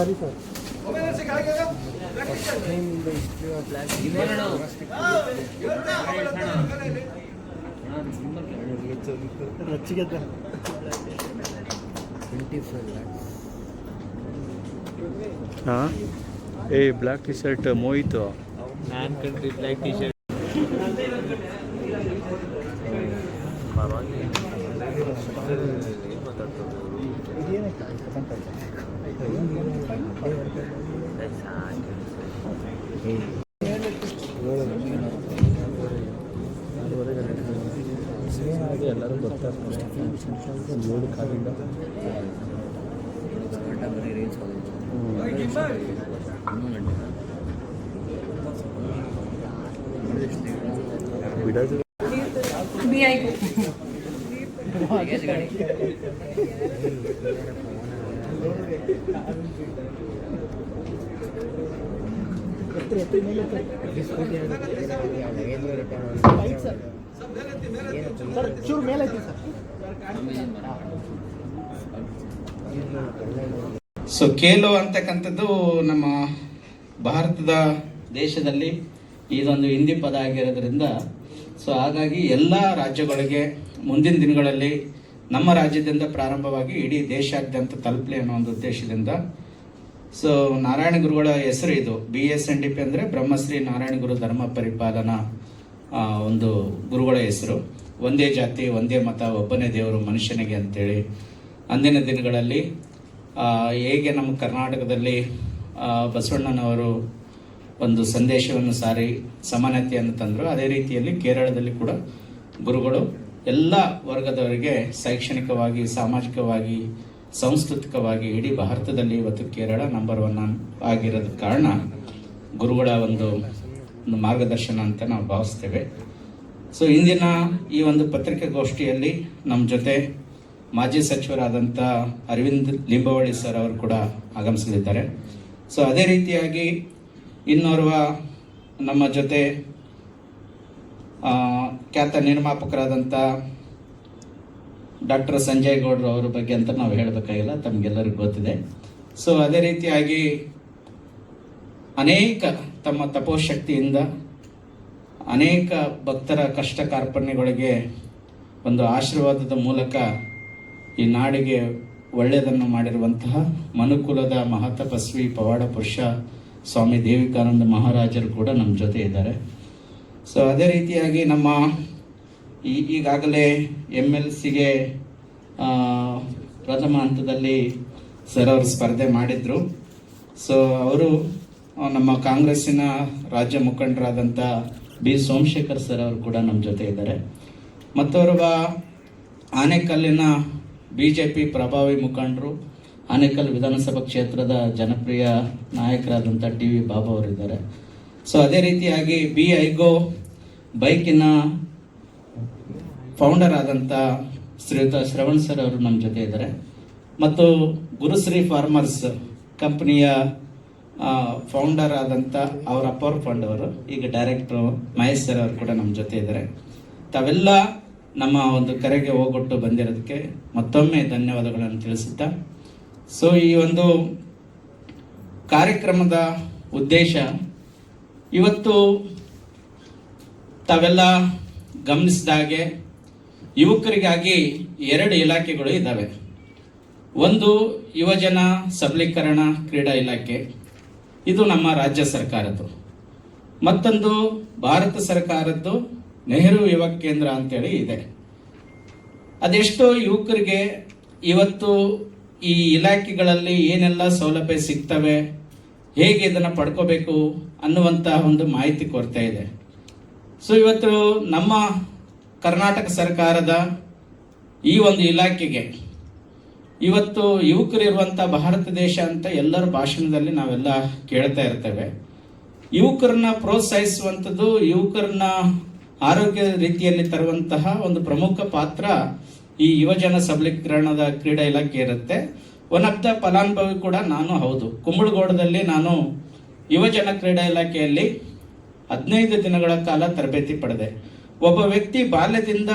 ಸರಿ ಸರ್ हाँ a black T shirt Mohit man country black T shirt ಎಲ್ಲರೂ ಬರ್ತಾರೆ 7 ಕಾಲಿಂದ ಬಿಡೋದು ಚೂರು ಮೇಲೆ ಐತಿ ಸರ್. ಸೊ ಖೇಲೋ ಅಂತಕ್ಕಂಥದ್ದು ನಮ್ಮ ಭಾರತದ ದೇಶದಲ್ಲಿ ಇದೊಂದು ಹಿಂದಿ ಪದ ಆಗಿರೋದ್ರಿಂದ ಸೊ ಹಾಗಾಗಿ ಎಲ್ಲ ರಾಜ್ಯಗಳಿಗೆ ಮುಂದಿನ ದಿನಗಳಲ್ಲಿ ನಮ್ಮ ರಾಜ್ಯದಿಂದ ಪ್ರಾರಂಭವಾಗಿ ಇಡೀ ದೇಶಾದ್ಯಂತ ತಲುಪಲಿ ಅನ್ನೋ ಒಂದು ಉದ್ದೇಶದಿಂದ ಸೊ ನಾರಾಯಣ ಗುರುಗಳ ಹೆಸರು ಇದು BSNDP ಅಂದರೆ ಬ್ರಹ್ಮಶ್ರೀ ನಾರಾಯಣ ಗುರು ಧರ್ಮ ಪರಿಪಾಲನಾ ಒಂದು ಗುರುಗಳ ಹೆಸರು. ಒಂದೇ ಜಾತಿ ಒಂದೇ ಮತ ಒಬ್ಬನೇ ದೇವರು ಮನುಷ್ಯನಿಗೆ ಅಂತೇಳಿ ಅಂದಿನ ದಿನಗಳಲ್ಲಿ ಹೇಗೆ ನಮ್ಮ ಕರ್ನಾಟಕದಲ್ಲಿ ಬಸವಣ್ಣನವರು ಒಂದು ಸಂದೇಶವನ್ನು ಸಾರಿ ಸಮಾನತೆಯನ್ನು ತಂದರು, ಅದೇ ರೀತಿಯಲ್ಲಿ ಕೇರಳದಲ್ಲಿ ಕೂಡ ಗುರುಗಳು ಎಲ್ಲ ವರ್ಗದವರಿಗೆ ಶೈಕ್ಷಣಿಕವಾಗಿ ಸಾಮಾಜಿಕವಾಗಿ ಸಾಂಸ್ಕೃತಿಕವಾಗಿ ಇಡೀ ಭಾರತದಲ್ಲಿ ಇವತ್ತು ಕೇರಳ ನಂಬರ್ 1 ಆಗಿರೋದ ಕಾರಣ ಗುರುಗಳ ಒಂದು ಮಾರ್ಗದರ್ಶನ ಅಂತ ನಾವು ಭಾವಿಸ್ತೇವೆ. ಸೊ ಇಂದಿನ ಈ ಒಂದು ಪತ್ರಿಕಾಗೋಷ್ಠಿಯಲ್ಲಿ ನಮ್ಮ ಜೊತೆ ಮಾಜಿ ಸಚಿವರಾದಂಥ ಅರವಿಂದ್ ಲಿಂಬಾವಳಿ ಸರ್ ಅವರು ಕೂಡ ಆಗಮಿಸಲಿದ್ದಾರೆ. ಸೊ ಅದೇ ರೀತಿಯಾಗಿ ಇನ್ನೋರ್ವ ನಮ್ಮ ಜೊತೆ ಖ್ಯಾತ ನಿರ್ಮಾಪಕರಾದಂಥ ಡಾಕ್ಟರ್ ಸಂಜಯ್ ಗೌಡ್ರು ಅವರ ಬಗ್ಗೆ ಅಂತ ನಾವು ಹೇಳಬೇಕಾಗಿಲ್ಲ, ತಮಗೆಲ್ಲರಿಗೂ ಗೊತ್ತಿದೆ. ಸೊ ಅದೇ ರೀತಿಯಾಗಿ ಅನೇಕ ತಮ್ಮ ತಪೋಶಕ್ತಿಯಿಂದ ಅನೇಕ ಭಕ್ತರ ಕಷ್ಟ ಕಾರ್ಪಣ್ಯಗಳಿಗೆ ಒಂದು ಆಶೀರ್ವಾದದ ಮೂಲಕ ಈ ನಾಡಿಗೆ ಒಳ್ಳೆಯದನ್ನು ಮಾಡಿರುವಂತಹ ಮನುಕುಲದ ಮಹಾತಪಸ್ವಿ ಪವಾಡ ಪುರುಷ ಸ್ವಾಮಿ ದೇವಿಕಾನಂದ ಮಹಾರಾಜರು ಕೂಡ ನಮ್ಮ ಜೊತೆ ಇದ್ದಾರೆ. ಸೊ ಅದೇ ರೀತಿಯಾಗಿ ನಮ್ಮ ಈಗಾಗಲೇ MLCಗೆ ಪ್ರಥಮ ಹಂತದಲ್ಲಿ ಸರ್ ಅವರು ಸ್ಪರ್ಧೆ ಮಾಡಿದರು. ಸೊ ಅವರು ನಮ್ಮ ಕಾಂಗ್ರೆಸ್ಸಿನ ರಾಜ್ಯ ಮುಖಂಡರಾದಂಥ B ಸೋಮಶೇಖರ್ ಸರ್ ಅವರು ಕೂಡ ನಮ್ಮ ಜೊತೆ ಇದ್ದಾರೆ. ಮತ್ತೋರ್ವ ಆನೇಕಲ್ಲಿನ BJP ಪ್ರಭಾವಿ ಮುಖಂಡರು, ಆನೇಕಲ್ ವಿಧಾನಸಭಾ ಕ್ಷೇತ್ರದ ಜನಪ್ರಿಯ ನಾಯಕರಾದಂಥ TV ಬಾಬಾ ಅವರಿದ್ದಾರೆ. ಸೊ ಅದೇ ರೀತಿಯಾಗಿ BIGO ಬೈಕಿನ ಫೌಂಡರ್ ಆದಂಥ ಶ್ರೀಯುತ ಶ್ರವಣ್ ಸರ್ ಅವರು ನಮ್ಮ ಜೊತೆ ಇದ್ದಾರೆ. ಮತ್ತು ಗುರುಶ್ರೀ ಫಾರ್ಮರ್ಸ್ ಕಂಪನಿಯ ಫೌಂಡರ್ ಆದಂಥ ಅವರ ಅಪ್ಪರ್ ಫಂಡ್ ಅವರು ಈಗ ಡೈರೆಕ್ಟರ್ ಮಹೇಶ್ ಸರ್ ಅವರು ಕೂಡ ನಮ್ಮ ಜೊತೆ ಇದ್ದಾರೆ. ತಾವೆಲ್ಲ ನಮ್ಮ ಒಂದು ಕರೆಗೆ ಹೋಗೊಟ್ಟು ಬಂದಿರೋದಕ್ಕೆ ಮತ್ತೊಮ್ಮೆ ಧನ್ಯವಾದಗಳನ್ನು ತಿಳಿಸುತ್ತಾ, ಸೊ ಈ ಒಂದು ಕಾರ್ಯಕ್ರಮದ ಉದ್ದೇಶ ಇವತ್ತು ತಾವೆಲ್ಲ ಗಮನಿಸಿದಾಗೆ ಯುವಕರಿಗಾಗಿ 2 ಇಲಾಖೆಗಳು ಇದ್ದಾವೆ. ಒಂದು ಯುವಜನ ಸಬಲೀಕರಣ ಕ್ರೀಡಾ ಇಲಾಖೆ, ಇದು ನಮ್ಮ ರಾಜ್ಯ ಸರ್ಕಾರದ್ದು. ಮತ್ತೊಂದು ಭಾರತ ಸರ್ಕಾರದ್ದು ನೆಹರು ಯುವ ಕೇಂದ್ರ ಅಂತೇಳಿ ಇದೆ. ಅದೆಷ್ಟೋ ಯುವಕರಿಗೆ ಇವತ್ತು ಈ ಇಲಾಖೆಗಳಲ್ಲಿ ಏನೆಲ್ಲ ಸೌಲಭ್ಯ ಸಿಗ್ತವೆ, ಹೇಗೆ ಇದನ್ನು ಪಡ್ಕೋಬೇಕು ಅನ್ನುವಂತಹ ಒಂದು ಮಾಹಿತಿ ಕೊರತೆ ಇದೆ. ಸೊ ಇವತ್ತು ನಮ್ಮ ಕರ್ನಾಟಕ ಸರ್ಕಾರದ ಈ ಒಂದು ಇಲಾಖೆಗೆ ಇವತ್ತು ಯುವಕರಿರುವಂಥ ಭಾರತ ದೇಶ ಅಂತ ಎಲ್ಲರ ಭಾಷಣದಲ್ಲಿ ನಾವೆಲ್ಲ ಕೇಳ್ತಾ ಇರ್ತೇವೆ. ಯುವಕರನ್ನ ಪ್ರೋತ್ಸಾಹಿಸುವಂಥದ್ದು, ಯುವಕರನ್ನ ಆರೋಗ್ಯ ರೀತಿಯಲ್ಲಿ ತರುವಂತಹ ಒಂದು ಪ್ರಮುಖ ಪಾತ್ರ ಈ ಯುವಜನ ಸಬಲೀಕರಣದ ಕ್ರೀಡಾ ಇಲಾಖೆ ಇರುತ್ತೆ. ಒನ್ ಆಫ್ ದ ಫಲಾನುಭವಿ ಕೂಡ ನಾನು ಹೌದು. ಕುಂಬಳಗೌಡದಲ್ಲಿ ನಾನು ಯುವಜನ ಕ್ರೀಡಾ ಇಲಾಖೆಯಲ್ಲಿ 15 ದಿನಗಳ ಕಾಲ ತರಬೇತಿ ಪಡೆದೆ. ಒಬ್ಬ ವ್ಯಕ್ತಿ ಬಾಲ್ಯದಿಂದ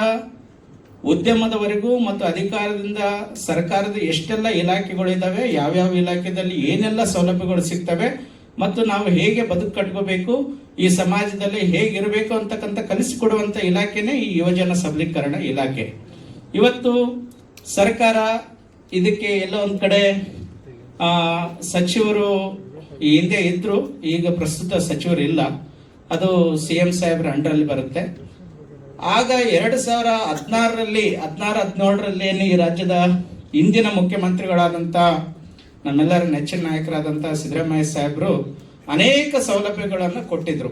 ಉದ್ಯಮದವರೆಗೂ ಮತ್ತು ಅಧಿಕಾರದಿಂದ ಸರ್ಕಾರದ ಎಷ್ಟೆಲ್ಲ ಇಲಾಖೆಗಳು ಇದ್ದಾವೆ, ಯಾವ್ಯಾವ ಇಲಾಖೆಯಲ್ಲಿ ಏನೆಲ್ಲ ಸೌಲಭ್ಯಗಳು ಸಿಗ್ತವೆ ಮತ್ತು ನಾವು ಹೇಗೆ ಬದುಕು ಕಟ್ಕೋಬೇಕು, ಈ ಸಮಾಜದಲ್ಲಿ ಹೇಗಿರಬೇಕು ಅಂತಕ್ಕಂಥ ಕಲಿಸಿಕೊಡುವಂತ ಇಲಾಖೆನೇ ಈ ಯುವಜನ ಸಬಲೀಕರಣ ಇಲಾಖೆ. ಇವತ್ತು ಸರ್ಕಾರ ಇದಕ್ಕೆ ಎಲ್ಲ ಒಂದ್ ಕಡೆ ಸಚಿವರು ಈ ಹಿಂದೆ ಇದ್ರು, ಈಗ ಪ್ರಸ್ತುತ ಸಚಿವರು ಇಲ್ಲ, ಅದು CM ಸಾಹೇಬ್ರ ಅಂಡರಲ್ಲಿ ಬರುತ್ತೆ. ಆಗ 2016-17 ಈ ರಾಜ್ಯದ ಇಂದಿನ ಮುಖ್ಯಮಂತ್ರಿಗಳಾದಂಥ ನಮ್ಮೆಲ್ಲರ ನೆಚ್ಚಿನ ನಾಯಕರಾದಂಥ ಸಿದ್ದರಾಮಯ್ಯ ಸಾಹೇಬರು ಅನೇಕ ಸೌಲಭ್ಯಗಳನ್ನು ಕೊಟ್ಟಿದ್ರು.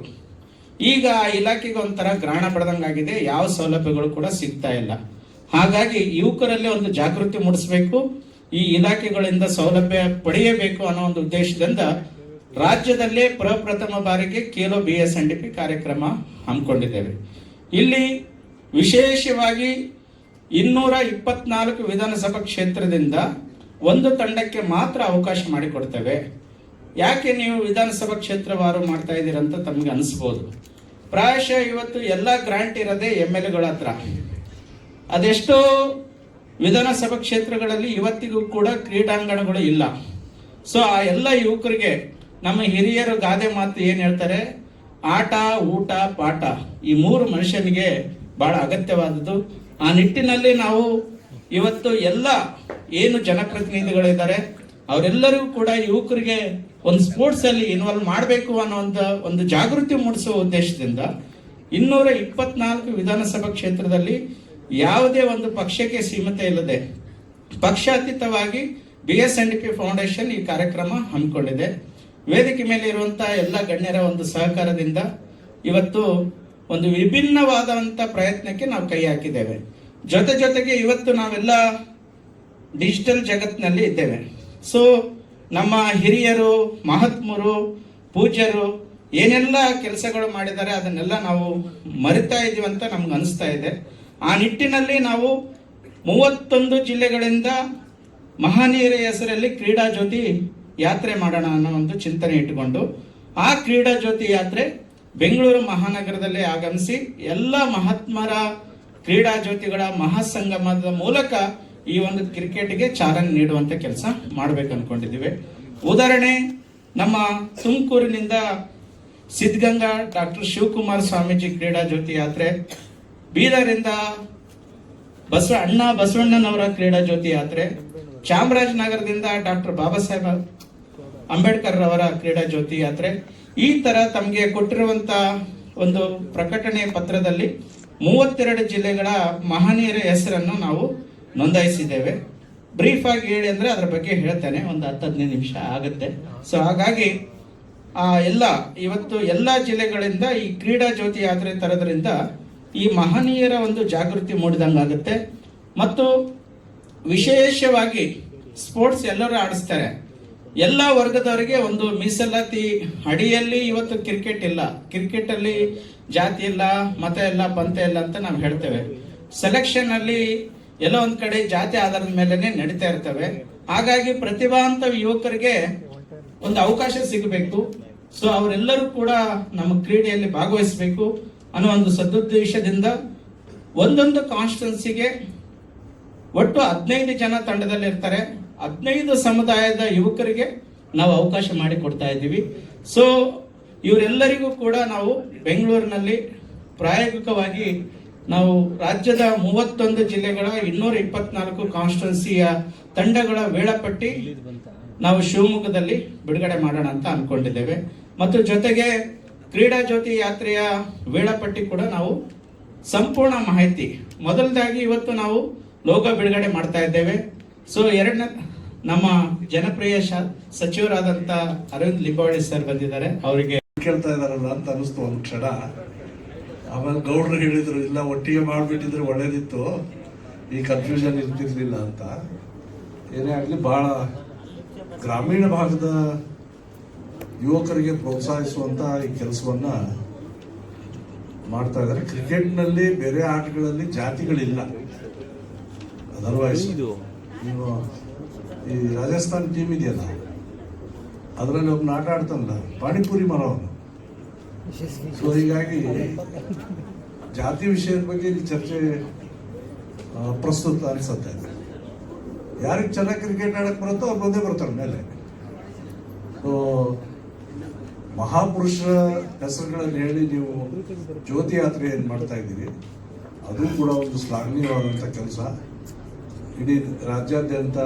ಈಗ ಆ ಇಲಾಖೆಗೆ ಒಂಥರ ಗ್ರಹಣ ಪಡೆದಂಗಾಗಿದೆ, ಯಾವ ಸೌಲಭ್ಯಗಳು ಕೂಡ ಸಿಗ್ತಾ ಇಲ್ಲ. ಹಾಗಾಗಿ ಯುವಕರಲ್ಲಿ ಒಂದು ಜಾಗೃತಿ ಮೂಡಿಸಬೇಕು, ಈ ಇಲಾಖೆಗಳಿಂದ ಸೌಲಭ್ಯ ಪಡೆಯಬೇಕು ಅನ್ನೋ ಒಂದು ಉದ್ದೇಶದಿಂದ ರಾಜ್ಯದಲ್ಲೇ ಪ್ರಪ್ರಥಮ ಬಾರಿಗೆ ಖೇಲೋ BSNDP ಕಾರ್ಯಕ್ರಮ ಹಮ್ಮಿಕೊಂಡಿದ್ದೇವೆ. ಇಲ್ಲಿ ವಿಶೇಷವಾಗಿ 224 ವಿಧಾನಸಭಾ ಕ್ಷೇತ್ರದಿಂದ ಒಂದು ತಂಡಕ್ಕೆ ಮಾತ್ರ ಅವಕಾಶ ಮಾಡಿಕೊಡ್ತೇವೆ. ಯಾಕೆ ನೀವು ವಿಧಾನಸಭಾ ಕ್ಷೇತ್ರವಾರು ಮಾಡ್ತಾ ಇದ್ದೀರಂತ ತಮಗೆ ಅನಿಸ್ಬೋದು. ಪ್ರಾಯಶಃ ಇವತ್ತು ಎಲ್ಲ ಗ್ರಾಂಟ್ ಇರೋದೇ MLAಗಳ ಹತ್ರ. ಅದೆಷ್ಟೋ ವಿಧಾನಸಭಾ ಕ್ಷೇತ್ರಗಳಲ್ಲಿ ಇವತ್ತಿಗೂ ಕೂಡ ಕ್ರೀಡಾಂಗಣಗಳು ಇಲ್ಲ. ಸೊ ಆ ಎಲ್ಲ ಯುವಕರಿಗೆ ನಮ್ಮ ಹಿರಿಯರು ಗಾದೆ ಮಾತು ಏನ್ ಹೇಳ್ತಾರೆ, ಆಟ ಊಟ ಪಾಠ ಈ 3 ಮನುಷ್ಯನಿಗೆ ಬಹಳ ಅಗತ್ಯವಾದದ್ದು. ಆ ನಿಟ್ಟಿನಲ್ಲಿ ನಾವು ಇವತ್ತು ಎಲ್ಲ ಏನು ಜನಪ್ರತಿನಿಧಿಗಳಿದ್ದಾರೆ ಅವರೆಲ್ಲರಿಗೂ ಕೂಡ ಯುವಕರಿಗೆ ಒಂದು ಸ್ಪೋರ್ಟ್ಸ್ ಅಲ್ಲಿ ಇನ್ವಾಲ್ವ್ ಮಾಡಬೇಕು ಅನ್ನೋ ಒಂದು ಜಾಗೃತಿ ಮೂಡಿಸುವ ಉದ್ದೇಶದಿಂದ 224 ವಿಧಾನಸಭಾ ಕ್ಷೇತ್ರದಲ್ಲಿ ಯಾವುದೇ ಒಂದು ಪಕ್ಷಕ್ಕೆ ಸೀಮಿತ ಇಲ್ಲದೆ ಪಕ್ಷಾತೀತವಾಗಿ BSNDP ಫೌಂಡೇಶನ್ ಈ ಕಾರ್ಯಕ್ರಮ ಹಮ್ಮಿಕೊಂಡಿದೆ. ವೇದಿಕೆ ಮೇಲೆ ಇರುವಂತಹ ಎಲ್ಲ ಗಣ್ಯರ ಒಂದು ಸಹಕಾರದಿಂದ ಇವತ್ತು ಒಂದು ವಿಭಿನ್ನವಾದಂತ ಪ್ರಯತ್ನಕ್ಕೆ ನಾವು ಕೈ ಹಾಕಿದ್ದೇವೆ. ಜೊತೆಗೆ ಇವತ್ತು ನಾವೆಲ್ಲ ಡಿಜಿಟಲ್ ಜಗತ್ತಿನಲ್ಲಿ ಇದ್ದೇವೆ. ಸೊ ನಮ್ಮ ಹಿರಿಯರು, ಮಹಾತ್ಮರು, ಪೂಜ್ಯರು ಏನೆಲ್ಲ ಕೆಲಸಗಳು ಮಾಡಿದ್ದಾರೆ ಅದನ್ನೆಲ್ಲ ನಾವು ಮರಿತಾ ಇದೀವಿ ಅಂತ ನಮ್ಗೆ ಅನಿಸ್ತಾ ಇದೆ. ಆ ನಿಟ್ಟಿನಲ್ಲಿ ನಾವು 31 ಜಿಲ್ಲೆಗಳಿಂದ ಮಹನೀಯರ ಹೆಸರಲ್ಲಿ ಕ್ರೀಡಾ ಜ್ಯೋತಿ ಯಾತ್ರೆ ಮಾಡೋಣ ಅನ್ನೋ ಒಂದು ಚಿಂತನೆ ಇಟ್ಟುಕೊಂಡು ಆ ಕ್ರೀಡಾ ಜ್ಯೋತಿ ಯಾತ್ರೆ ಬೆಂಗಳೂರು ಮಹಾನಗರದಲ್ಲಿ ಆಗಮಿಸಿ ಎಲ್ಲ ಮಹಾತ್ಮರ ಕ್ರೀಡಾ ಜ್ಯೋತಿಗಳ ಮಹಾಸಂಗಮದ ಮೂಲಕ ಈ ಒಂದು ಕ್ರಿಕೆಟ್ಗೆ ಚಾಲನೆ ನೀಡುವಂತ ಕೆಲಸ ಮಾಡ್ಬೇಕು ಅನ್ಕೊಂಡಿದ್ದೀವಿ. ಉದಾಹರಣೆ, ನಮ್ಮ ತುಮಕೂರಿನಿಂದ ಸಿದ್ಧಗಂಗಾ ಡಾಕ್ಟರ್ ಶಿವಕುಮಾರ ಸ್ವಾಮೀಜಿ ಕ್ರೀಡಾ ಜ್ಯೋತಿ ಯಾತ್ರೆ, ಬೀದರಿಂದ ಅಣ್ಣ ಬಸವಣ್ಣನವರ ಕ್ರೀಡಾ ಜ್ಯೋತಿ ಯಾತ್ರೆ, ಚಾಮರಾಜನಗರದಿಂದ ಡಾಕ್ಟರ್ ಬಾಬಾ ಸಾಹೇಬ್ ಅಂಬೇಡ್ಕರ್ ಅವರ ಕ್ರೀಡಾ ಜ್ಯೋತಿ ಯಾತ್ರೆ. ಈ ತರ ತಮಗೆ ಕೊಟ್ಟಿರುವಂತ ಒಂದು ಪ್ರಕಟಣೆ ಪತ್ರದಲ್ಲಿ 32 ಜಿಲ್ಲೆಗಳ ಮಹನೀಯರ ಹೆಸರನ್ನು ನಾವು ನೋಂದಾಯಿಸಿದ್ದೇವೆ. ಬ್ರೀಫ್ ಆಗಿ ಹೇಳಿ ಅಂದ್ರೆ ಅದರ ಬಗ್ಗೆ ಹೇಳ್ತೇನೆ, ಒಂದು 10-15 ನಿಮಿಷ ಆಗುತ್ತೆ. ಸೊ ಹಾಗಾಗಿ ಇವತ್ತು ಎಲ್ಲ ಜಿಲ್ಲೆಗಳಿಂದ ಈ ಕ್ರೀಡಾ ಜ್ಯೋತಿ ಯಾತ್ರೆ ತರೋದ್ರಿಂದ ಈ ಮಹನೀಯರ ಒಂದು ಜಾಗೃತಿ ಮೂಡಿದಂಗಾಗುತ್ತೆ. ಮತ್ತು ವಿಶೇಷವಾಗಿ ಸ್ಪೋರ್ಟ್ಸ್ ಎಲ್ಲರೂ ಆಡಿಸ್ತಾರೆ, ಎಲ್ಲ ವರ್ಗದವರಿಗೆ ಒಂದು ಮೀಸಲಾತಿ ಅಡಿಯಲ್ಲಿ ಇವತ್ತು ಕ್ರಿಕೆಟ್ ಇಲ್ಲ. ಕ್ರಿಕೆಟ್ ಅಲ್ಲಿ ಜಾತಿ ಇಲ್ಲ, ಮತ ಇಲ್ಲ, ಪಂಥ ಇಲ್ಲ ಅಂತ ನಾವು ಹೇಳ್ತೇವೆ. ಸೆಲೆಕ್ಷನ್ ಅಲ್ಲಿ ಎಲ್ಲ ಒಂದ್ ಕಡೆ ಜಾತಿ ಆಧಾರದ ಮೇಲೆನೆ ನಡೀತಾ ಇರ್ತವೆ. ಹಾಗಾಗಿ ಪ್ರತಿಭಾವಂತ ಯುವಕರಿಗೆ ಒಂದು ಅವಕಾಶ ಸಿಗಬೇಕು. ಸೊ ಅವರೆಲ್ಲರೂ ಕೂಡ ನಮ್ಮ ಕ್ರೀಡೆಯಲ್ಲಿ ಭಾಗವಹಿಸಬೇಕು ಅನ್ನೋ ಒಂದು ಸದುದ್ದೇಶದಿಂದ ಒಂದೊಂದು ಕಾನ್ಸ್ಟಿಟ್ಯೂನ್ಸಿಗೆ ಒಟ್ಟು 15 ಜನ ತಂಡದಲ್ಲಿ ಇರ್ತಾರೆ. 15 ಸಮುದಾಯದ ಯುವಕರಿಗೆ ನಾವು ಅವಕಾಶ ಮಾಡಿ ಕೊಡ್ತಾ ಇದ್ದೀವಿ. ಸೊ ಇವರೆಲ್ಲರಿಗೂ ಕೂಡ ನಾವು ಬೆಂಗಳೂರಿನಲ್ಲಿ ಪ್ರಾಯೋಗಿಕವಾಗಿ ನಾವು ರಾಜ್ಯದ 31 ಜಿಲ್ಲೆಗಳ 224 ಕಾನ್ಸ್ಟಿಟ್ಯೂನ್ಸಿಯ ತಂಡಗಳ ವೇಳಾಪಟ್ಟಿ ನಾವು ಶಿವಮೊಗ್ಗದಲ್ಲಿ ಬಿಡುಗಡೆ ಮಾಡೋಣ ಅಂತ ಅನ್ಕೊಂಡಿದ್ದೇವೆ. ಮತ್ತು ಜೊತೆಗೆ ಕ್ರೀಡಾ ಜ್ಯೋತಿ ಯಾತ್ರೆಯ ವೇಳಾಪಟ್ಟಿ ಕೂಡ ನಾವು ಸಂಪೂರ್ಣ ಮಾಹಿತಿ ಮೊದಲದಾಗಿ ಇವತ್ತು ನಾವು ಲೋಗೋ ಬಿಡುಗಡೆ ಮಾಡ್ತಾ ಇದ್ದೇವೆ. ಸೊ ಎರಡನೇ ನಮ್ಮ ಜನಪ್ರಿಯ ಸಚಿವರಾದಂತ ಅರವಿಂದ್ ಲಿಂಬಾವಳಿ ಸರ್ ಬಂದಿದ್ದಾರೆ, ಅವರಿಗೆ ಕೇಳ್ತಾ ಇದಾರಲ್ಲ ಅಂತ ಅನಿಸ್ತು ಒಂದು ಕ್ಷಣ. ಆಮೇಲೆ ಗೌಡ್ರು ಹೇಳಿದ್ರು ಇಲ್ಲ ಒಟ್ಟಿಗೆ ಮಾಡ್ಬಿಟ್ಟಿದ್ರೆ ಒಳ್ಳೇದಿತ್ತು, ಈ ಕನ್ಫ್ಯೂಷನ್ ಇರ್ತಿರ್ಲಿಲ್ಲ ಅಂತ. ಏನೇ ಆಗಲಿ ಬಹಳ ಗ್ರಾಮೀಣ ಭಾಗದ ಯುವಕರಿಗೆ ಪ್ರೋತ್ಸಾಹಿಸುವಂತ ಈ ಕೆಲಸವನ್ನ ಮಾಡ್ತಾ ಇದ್ದಾರೆ. ಕ್ರಿಕೆಟ್ನಲ್ಲಿ ಬೇರೆ ಆಟಗಳಲ್ಲಿ ಜಾತಿಗಳಿಲ್ಲ. ಅದರ್ವೈಸ್ ನೀವು ಈ ರಾಜಸ್ಥಾನ್ ಟೀಮ್ ಇದೆಯಲ್ಲ, ಅದರಲ್ಲಿ ಒಬ್ಬನ ಆಟ ಆಡ್ತಾನಲ್ಲ, ಪಾನಿಪುರಿ ಮರವನು. ಸೊ ಹೀಗಾಗಿ ಜಾತಿ ವಿಷಯದ ಬಗ್ಗೆ ಇಲ್ಲಿ ಚರ್ಚೆ ಪ್ರಸ್ತುತ ಅನ್ಸುತ್ತೆ. ಯಾರಿಗೆ ಚೆನ್ನಾಗಿ ಕ್ರಿಕೆಟ್ ಆಡಕ್ಕೆ ಬರುತ್ತೋ ಅವ್ರು ಬಂದೇ ಬರ್ತಾರೆ ಮೇಲೆ. ಸೊ ಮಹಾಪುರುಷರ ಹೆಸರುಗಳನ್ನು ಹೇಳಿ ನೀವು ಜ್ಯೋತಿ ಯಾತ್ರೆ ಏನು ಮಾಡ್ತಾ ಇದ್ದೀರಿ, ಅದು ಕೂಡ ಒಂದು ಶ್ಲಾಘನೀಯವಾದಂಥ ಕೆಲಸ. ಇಡೀ ರಾಜ್ಯಾದ್ಯಂತ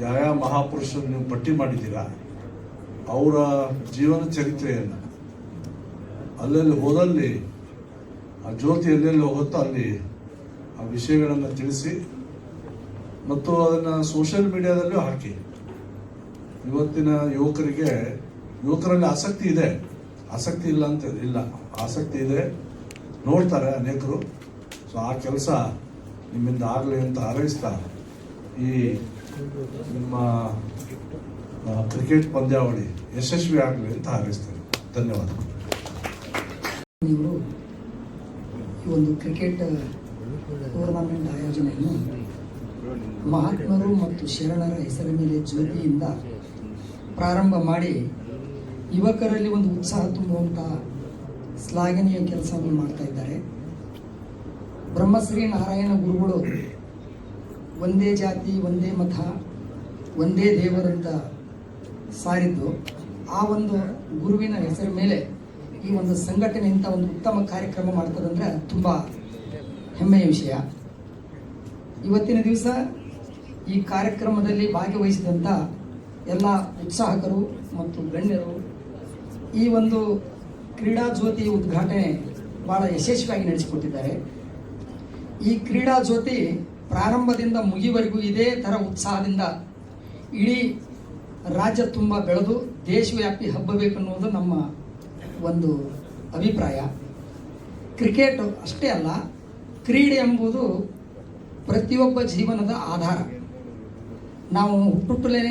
ಯಾವ ಮಹಾಪುರುಷರು ನೀವು ಪಟ್ಟಿ ಮಾಡಿದ್ದೀರಾ, ಅವರ ಜೀವನ ಚರಿತ್ರೆಯನ್ನು ಅಲ್ಲೆಲ್ಲಿ ಹೋದಲ್ಲಿ ಆ ಜ್ಯೋತಿ ಎಲ್ಲೆಲ್ಲಿ ಹೋಗುತ್ತೋ ಅಲ್ಲಿ ಆ ವಿಷಯಗಳನ್ನು ತಿಳಿಸಿ ಮತ್ತು ಅದನ್ನು ಸೋಷಿಯಲ್ ಮೀಡಿಯಾದಲ್ಲೂ ಹಾಕಿ. ಇವತ್ತಿನ ಯುವಕರಲ್ಲಿ ಆಸಕ್ತಿ ಇದೆ, ಆಸಕ್ತಿ ಇಲ್ಲ ಅಂತ ಇಲ್ಲ, ಆಸಕ್ತಿ ಇದೆ, ನೋಡ್ತಾರೆ ಅನೇಕರು. ಸೊ ಆ ಕೆಲಸ ನಿಮ್ಮಿಂದ ಆಗಲಿ ಅಂತ ಹಾರೈಸ್ತಾ ಈ ನಿಮ್ಮ ಕ್ರಿಕೆಟ್ ಪಂದ್ಯಾವಳಿ ಯಶಸ್ವಿ ಆಗಲಿ ಅಂತ ಹಾರೈಸ್ತೇನೆ. ಧನ್ಯವಾದ. ಇವರು ಈ ಒಂದು ಕ್ರಿಕೆಟ್ ಟೂರ್ನಮೆಂಟ್ ಆಯೋಜನೆಯನ್ನು ಮಹಾತ್ಮರು ಮತ್ತು ಶರಣರ ಹೆಸರ ಮೇಲೆ ಜ್ಯೋತಿಯಿಂದ ಪ್ರಾರಂಭ ಮಾಡಿ ಯುವಕರಲ್ಲಿ ಒಂದು ಉತ್ಸಾಹ ತುಂಬುವಂಥ ಶ್ಲಾಘನೀಯ ಕೆಲಸವನ್ನು ಮಾಡ್ತಾ ಇದ್ದಾರೆ. ಬ್ರಹ್ಮಶ್ರೀ ನಾರಾಯಣ ಗುರುಗಳು ಒಂದೇ ಜಾತಿ, ಒಂದೇ ಮತ, ಒಂದೇ ದೇವರಂತ ಸಾರಿದ್ದು, ಆ ಒಂದು ಗುರುವಿನ ಹೆಸರ ಮೇಲೆ ಈ ಒಂದು ಸಂಘಟನೆ ಇಂಥ ಒಂದು ಉತ್ತಮ ಕಾರ್ಯಕ್ರಮ ಮಾಡ್ತದಂದ್ರೆ ತುಂಬ ಹೆಮ್ಮೆಯ ವಿಷಯ. ಇವತ್ತಿನ ದಿವಸ ಈ ಕಾರ್ಯಕ್ರಮದಲ್ಲಿ ಭಾಗವಹಿಸಿದಂಥ ಎಲ್ಲ ಉತ್ಸಾಹಕರು ಮತ್ತು ಗಣ್ಯರು ಈ ಒಂದು ಕ್ರೀಡಾ ಜ್ಯೋತಿ ಉದ್ಘಾಟನೆ ಭಾಳ ಯಶಸ್ವಿಯಾಗಿ ನಡೆಸಿಕೊಟ್ಟಿದ್ದಾರೆ. ಈ ಕ್ರೀಡಾ ಜ್ಯೋತಿ ಪ್ರಾರಂಭದಿಂದ ಮುಗಿವರೆಗೂ ಇದೇ ಥರ ಉತ್ಸಾಹದಿಂದ ಇಡೀ ರಾಜ್ಯ ತುಂಬ ಬೆಳೆದು ದೇಶವ್ಯಾಪಿ ಹಬ್ಬಬೇಕನ್ನುವುದು ನಮ್ಮ ಒಂದು ಅಭಿಪ್ರಾಯ. ಕ್ರಿಕೆಟ್ ಅಷ್ಟೇ ಅಲ್ಲ, ಕ್ರೀಡೆ ಎಂಬುದು ಪ್ರತಿಯೊಬ್ಬ ಜೀವನದ ಆಧಾರ. ನಾವು ಹುಟ್ಟುತ್ತಲೇ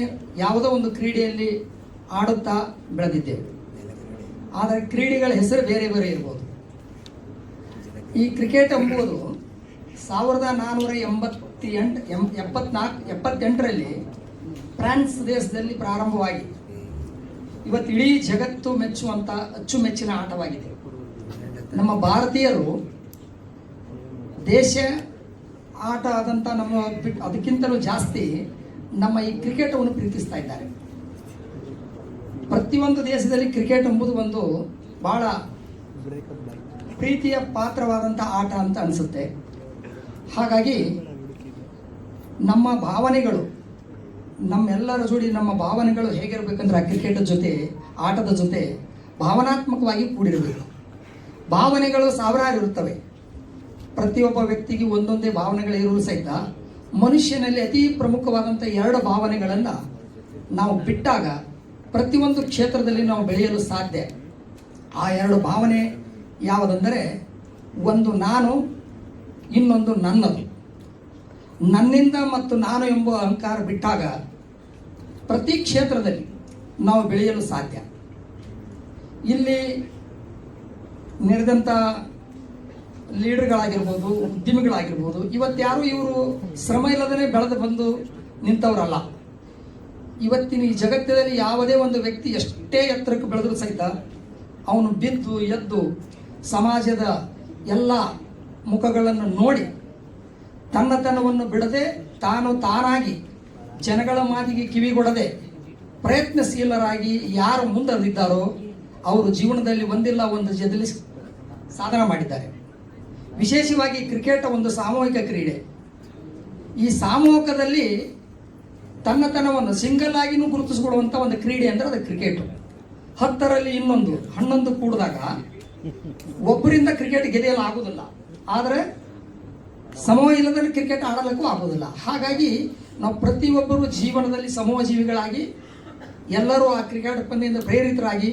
ಯಾವುದೋ ಒಂದು ಕ್ರೀಡೆಯಲ್ಲಿ ಆಡುತ್ತಾ ಬೆಳೆದಿದ್ದೇವೆ. ಆದರೆ ಕ್ರೀಡೆಗಳ ಹೆಸರು ಬೇರೆ ಬೇರೆ ಇರ್ಬೋದು. ಈ ಕ್ರಿಕೆಟ್ ಎಂಬುದು 1478ರಲ್ಲಿ ಫ್ರಾನ್ಸ್ ದೇಶದಲ್ಲಿ ಪ್ರಾರಂಭವಾಗಿ ಇವತ್ತು ಇಡೀ ಜಗತ್ತು ಮೆಚ್ಚುವಂಥ ಅಚ್ಚುಮೆಚ್ಚಿನ ಆಟವಾಗಿದೆ. ನಮ್ಮ ಭಾರತೀಯರು ದೇಶ ಆಟ ಆದಂಥ ನಮ್ಮ ಅದಕ್ಕಿಂತಲೂ ಜಾಸ್ತಿ ನಮ್ಮ ಈ ಕ್ರಿಕೆಟನ್ನು ಪ್ರೀತಿಸ್ತಾ ಇದ್ದಾರೆ. ಪ್ರತಿಯೊಂದು ದೇಶದಲ್ಲಿ ಕ್ರಿಕೆಟ್ ಎಂಬುದು ಒಂದು ಬಹಳ ಪ್ರೀತಿಯ ಪಾತ್ರವಾದಂಥ ಆಟ ಅಂತ ಅನಿಸುತ್ತೆ. ಹಾಗಾಗಿ ನಮ್ಮ ಭಾವನೆಗಳು, ನಮ್ಮೆಲ್ಲರ ಜೋಡಿ ನಮ್ಮ ಭಾವನೆಗಳು ಹೇಗಿರಬೇಕಂದ್ರೆ ಆ ಕ್ರಿಕೆಟ್ ಜೊತೆ, ಆಟದ ಜೊತೆ ಭಾವನಾತ್ಮಕವಾಗಿ ಕೂಡಿರಬೇಕು. ಭಾವನೆಗಳು ಸಾವಿರಾರು ಇರುತ್ತವೆ. ಪ್ರತಿಯೊಬ್ಬ ವ್ಯಕ್ತಿಗೆ ಒಂದೊಂದೇ ಭಾವನೆಗಳಿರುವ ಸಹಿತ ಮನುಷ್ಯನಲ್ಲಿ ಅತಿ ಪ್ರಮುಖವಾದಂಥ 2 ಭಾವನೆಗಳನ್ನು ನಾವು ಬಿಟ್ಟಾಗ ಪ್ರತಿಯೊಂದು ಕ್ಷೇತ್ರದಲ್ಲಿ ನಾವು ಬೆಳೆಯಲು ಸಾಧ್ಯ. ಆ 2 ಭಾವನೆ ಯಾವುದಂದರೆ, ಒಂದು ನಾನು, ಇನ್ನೊಂದು ನನ್ನದು. ನನ್ನಿಂದ ಮತ್ತು ನಾನು ಎಂಬ ಅಹಂಕಾರ ಬಿಟ್ಟಾಗ ಪ್ರತಿ ಕ್ಷೇತ್ರದಲ್ಲಿ ನಾವು ಬೆಳೆಯಲು ಸಾಧ್ಯ. ಇಲ್ಲಿ ನೆರೆದಂಥ ಲೀಡರ್ಗಳಾಗಿರ್ಬೋದು, ಉದ್ಯಮಿಗಳಾಗಿರ್ಬೋದು, ಇವತ್ತ್ಯಾರು ಇವರು ಶ್ರಮ ಇಲ್ಲದೇ ಬೆಳೆದು ಬಂದು ನಿಂತವರಲ್ಲ. ಇವತ್ತಿನ ಈ ಜಗತ್ತಿನಲ್ಲಿ ಯಾವುದೇ ಒಂದು ವ್ಯಕ್ತಿ ಎಷ್ಟೇ ಎತ್ತರಕ್ಕೆ ಬೆಳೆದರೂ ಸಹಿತ ಅವನು ಬಿದ್ದು ಎದ್ದು ಸಮಾಜದ ಎಲ್ಲ ಮುಖಗಳನ್ನು ನೋಡಿ ತನ್ನತನವನ್ನು ಬಿಡದೆ ತಾನಾಗಿ ಜನಗಳ ಮಾತಿಗೆ ಕಿವಿಗೊಡದೆ ಪ್ರಯತ್ನಶೀಲರಾಗಿ ಯಾರು ಮುಂದರಿದ್ದಾರೋ ಅವರು ಜೀವನದಲ್ಲಿ ಒಂದಿಲ್ಲ ಒಂದು ಜೊತೆಲಿ ಸಾಧನೆ ಮಾಡಿದ್ದಾರೆ. ವಿಶೇಷವಾಗಿ ಕ್ರಿಕೆಟ್ ಒಂದು ಸಾಮೂಹಿಕ ಕ್ರೀಡೆ. ಈ ಸಾಮೂಹಿಕದಲ್ಲಿ ತನ್ನತನವನ್ನು ಸಿಂಗಲ್ ಆಗಿನೂ ಗುರುತಿಸಿಕೊಳ್ಳುವಂಥ ಒಂದು ಕ್ರೀಡೆ ಅಂದರೆ ಅದು ಕ್ರಿಕೆಟ್. 10ರಲ್ಲಿ 11 ಕೂಡಿದಾಗ ಒಬ್ಬರಿಂದ ಕ್ರಿಕೆಟ್ ಗೆದೆಯಲು ಆಗುವುದಿಲ್ಲ, ಆದರೆ ಸಮೂಹ ಇಲ್ಲದಲ್ಲಿ ಕ್ರಿಕೆಟ್ ಆಡಲಿಕ್ಕೂ ಆಗೋದಿಲ್ಲ. ಹಾಗಾಗಿ ನಾವು ಪ್ರತಿಯೊಬ್ಬರು ಜೀವನದಲ್ಲಿ ಸಮೂಹ ಜೀವಿಗಳಾಗಿ ಎಲ್ಲರೂ ಆ ಕ್ರಿಕೆಟ್ ಪಂದ್ಯದಿಂದ ಪ್ರೇರಿತರಾಗಿ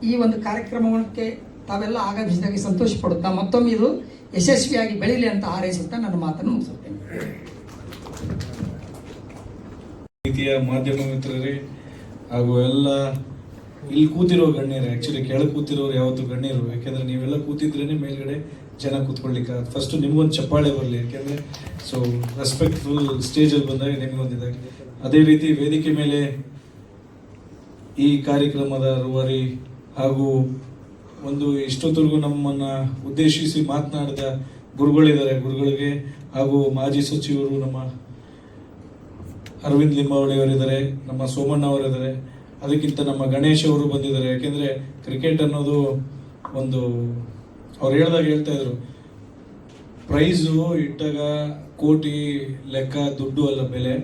ಈ ಒಂದು ಕಾರ್ಯಕ್ರಮಕ್ಕೆ ತಾವೆಲ್ಲ ಆಗಮಿಸಿದಾಗ ಸಂತೋಷ ಪಡುತ್ತಾ ಮತ್ತೊಮ್ಮೆ ಇದು ಯಶಸ್ವಿಯಾಗಿ ಬೆಳೀಲಿ ಅಂತ ಹಾರೈಸುತ್ತಾ ನನ್ನ ಮಾತನ್ನು ಮುಗಿಸುತ್ತೇನೆ. ರೀತಿಯ ಮಾಧ್ಯಮ ಮಿತ್ರರೇ ಹಾಗೂ ಎಲ್ಲ ಇಲ್ಲಿ ಕೂತಿರೋ ಗಣ್ಯರೇ, ಆ್ಯಕ್ಚುಲಿ ಕೆಳಗೆ ಕೂತಿರೋರು ಯಾವತ್ತು ಗಣ್ಯರು, ಯಾಕೆಂದರೆ ನೀವೆಲ್ಲ ಕೂತಿದ್ರೇ ಮೇಲ್ಗಡೆ ಜನ ಕೂತ್ಕೊಳ್ಳಿಕ್ಕೆ. ಫಸ್ಟ್ ನಿಮಗೊಂದು ಚಪ್ಪಾಳೆ ಬರಲಿ, ಯಾಕೆಂದರೆ ಸೊ ರೆಸ್ಪೆಕ್ಟ್ಫುಲ್ ಸ್ಟೇಜಲ್ಲಿ ಬಂದಾಗ ನಿಮಗೊಂದಿದೆ. ಅದೇ ರೀತಿ ವೇದಿಕೆ ಮೇಲೆ ಈ ಕಾರ್ಯಕ್ರಮದ ರೂವಾರಿ ಹಾಗೂ ಒಂದು ಇಷ್ಟೊತ್ತರೆಗೂ ನಮ್ಮನ್ನು ಉದ್ದೇಶಿಸಿ ಮಾತನಾಡಿದ ಗುರುಗಳಿದ್ದಾರೆ, ಗುರುಗಳಿಗೆ ಹಾಗೂ ಮಾಜಿ ಸಚಿವರು ನಮ್ಮ ಅರವಿಂದ್ ಲಿಂಬಾವಳಿ ಅವರಿದ್ದಾರೆ, ನಮ್ಮ ಸೋಮಣ್ಣ ಅವರಿದ್ದಾರೆ, ಅದಕ್ಕಿಂತ ನಮ್ಮ ಗಣೇಶ್ ಅವರು ಬಂದಿದ್ದಾರೆ. ಯಾಕೆಂದರೆ ಕ್ರಿಕೆಟ್ ಅನ್ನೋದು ಒಂದು ಅವ್ರು ಹೇಳ್ತಾ ಇದ್ರು, ಪ್ರೈಸು ಇಟ್ಟಾಗ ಕೋಟಿ ಲೆಕ್ಕ ದುಡ್ಡು ಅಲ್ಲ ಬೆಲೆ,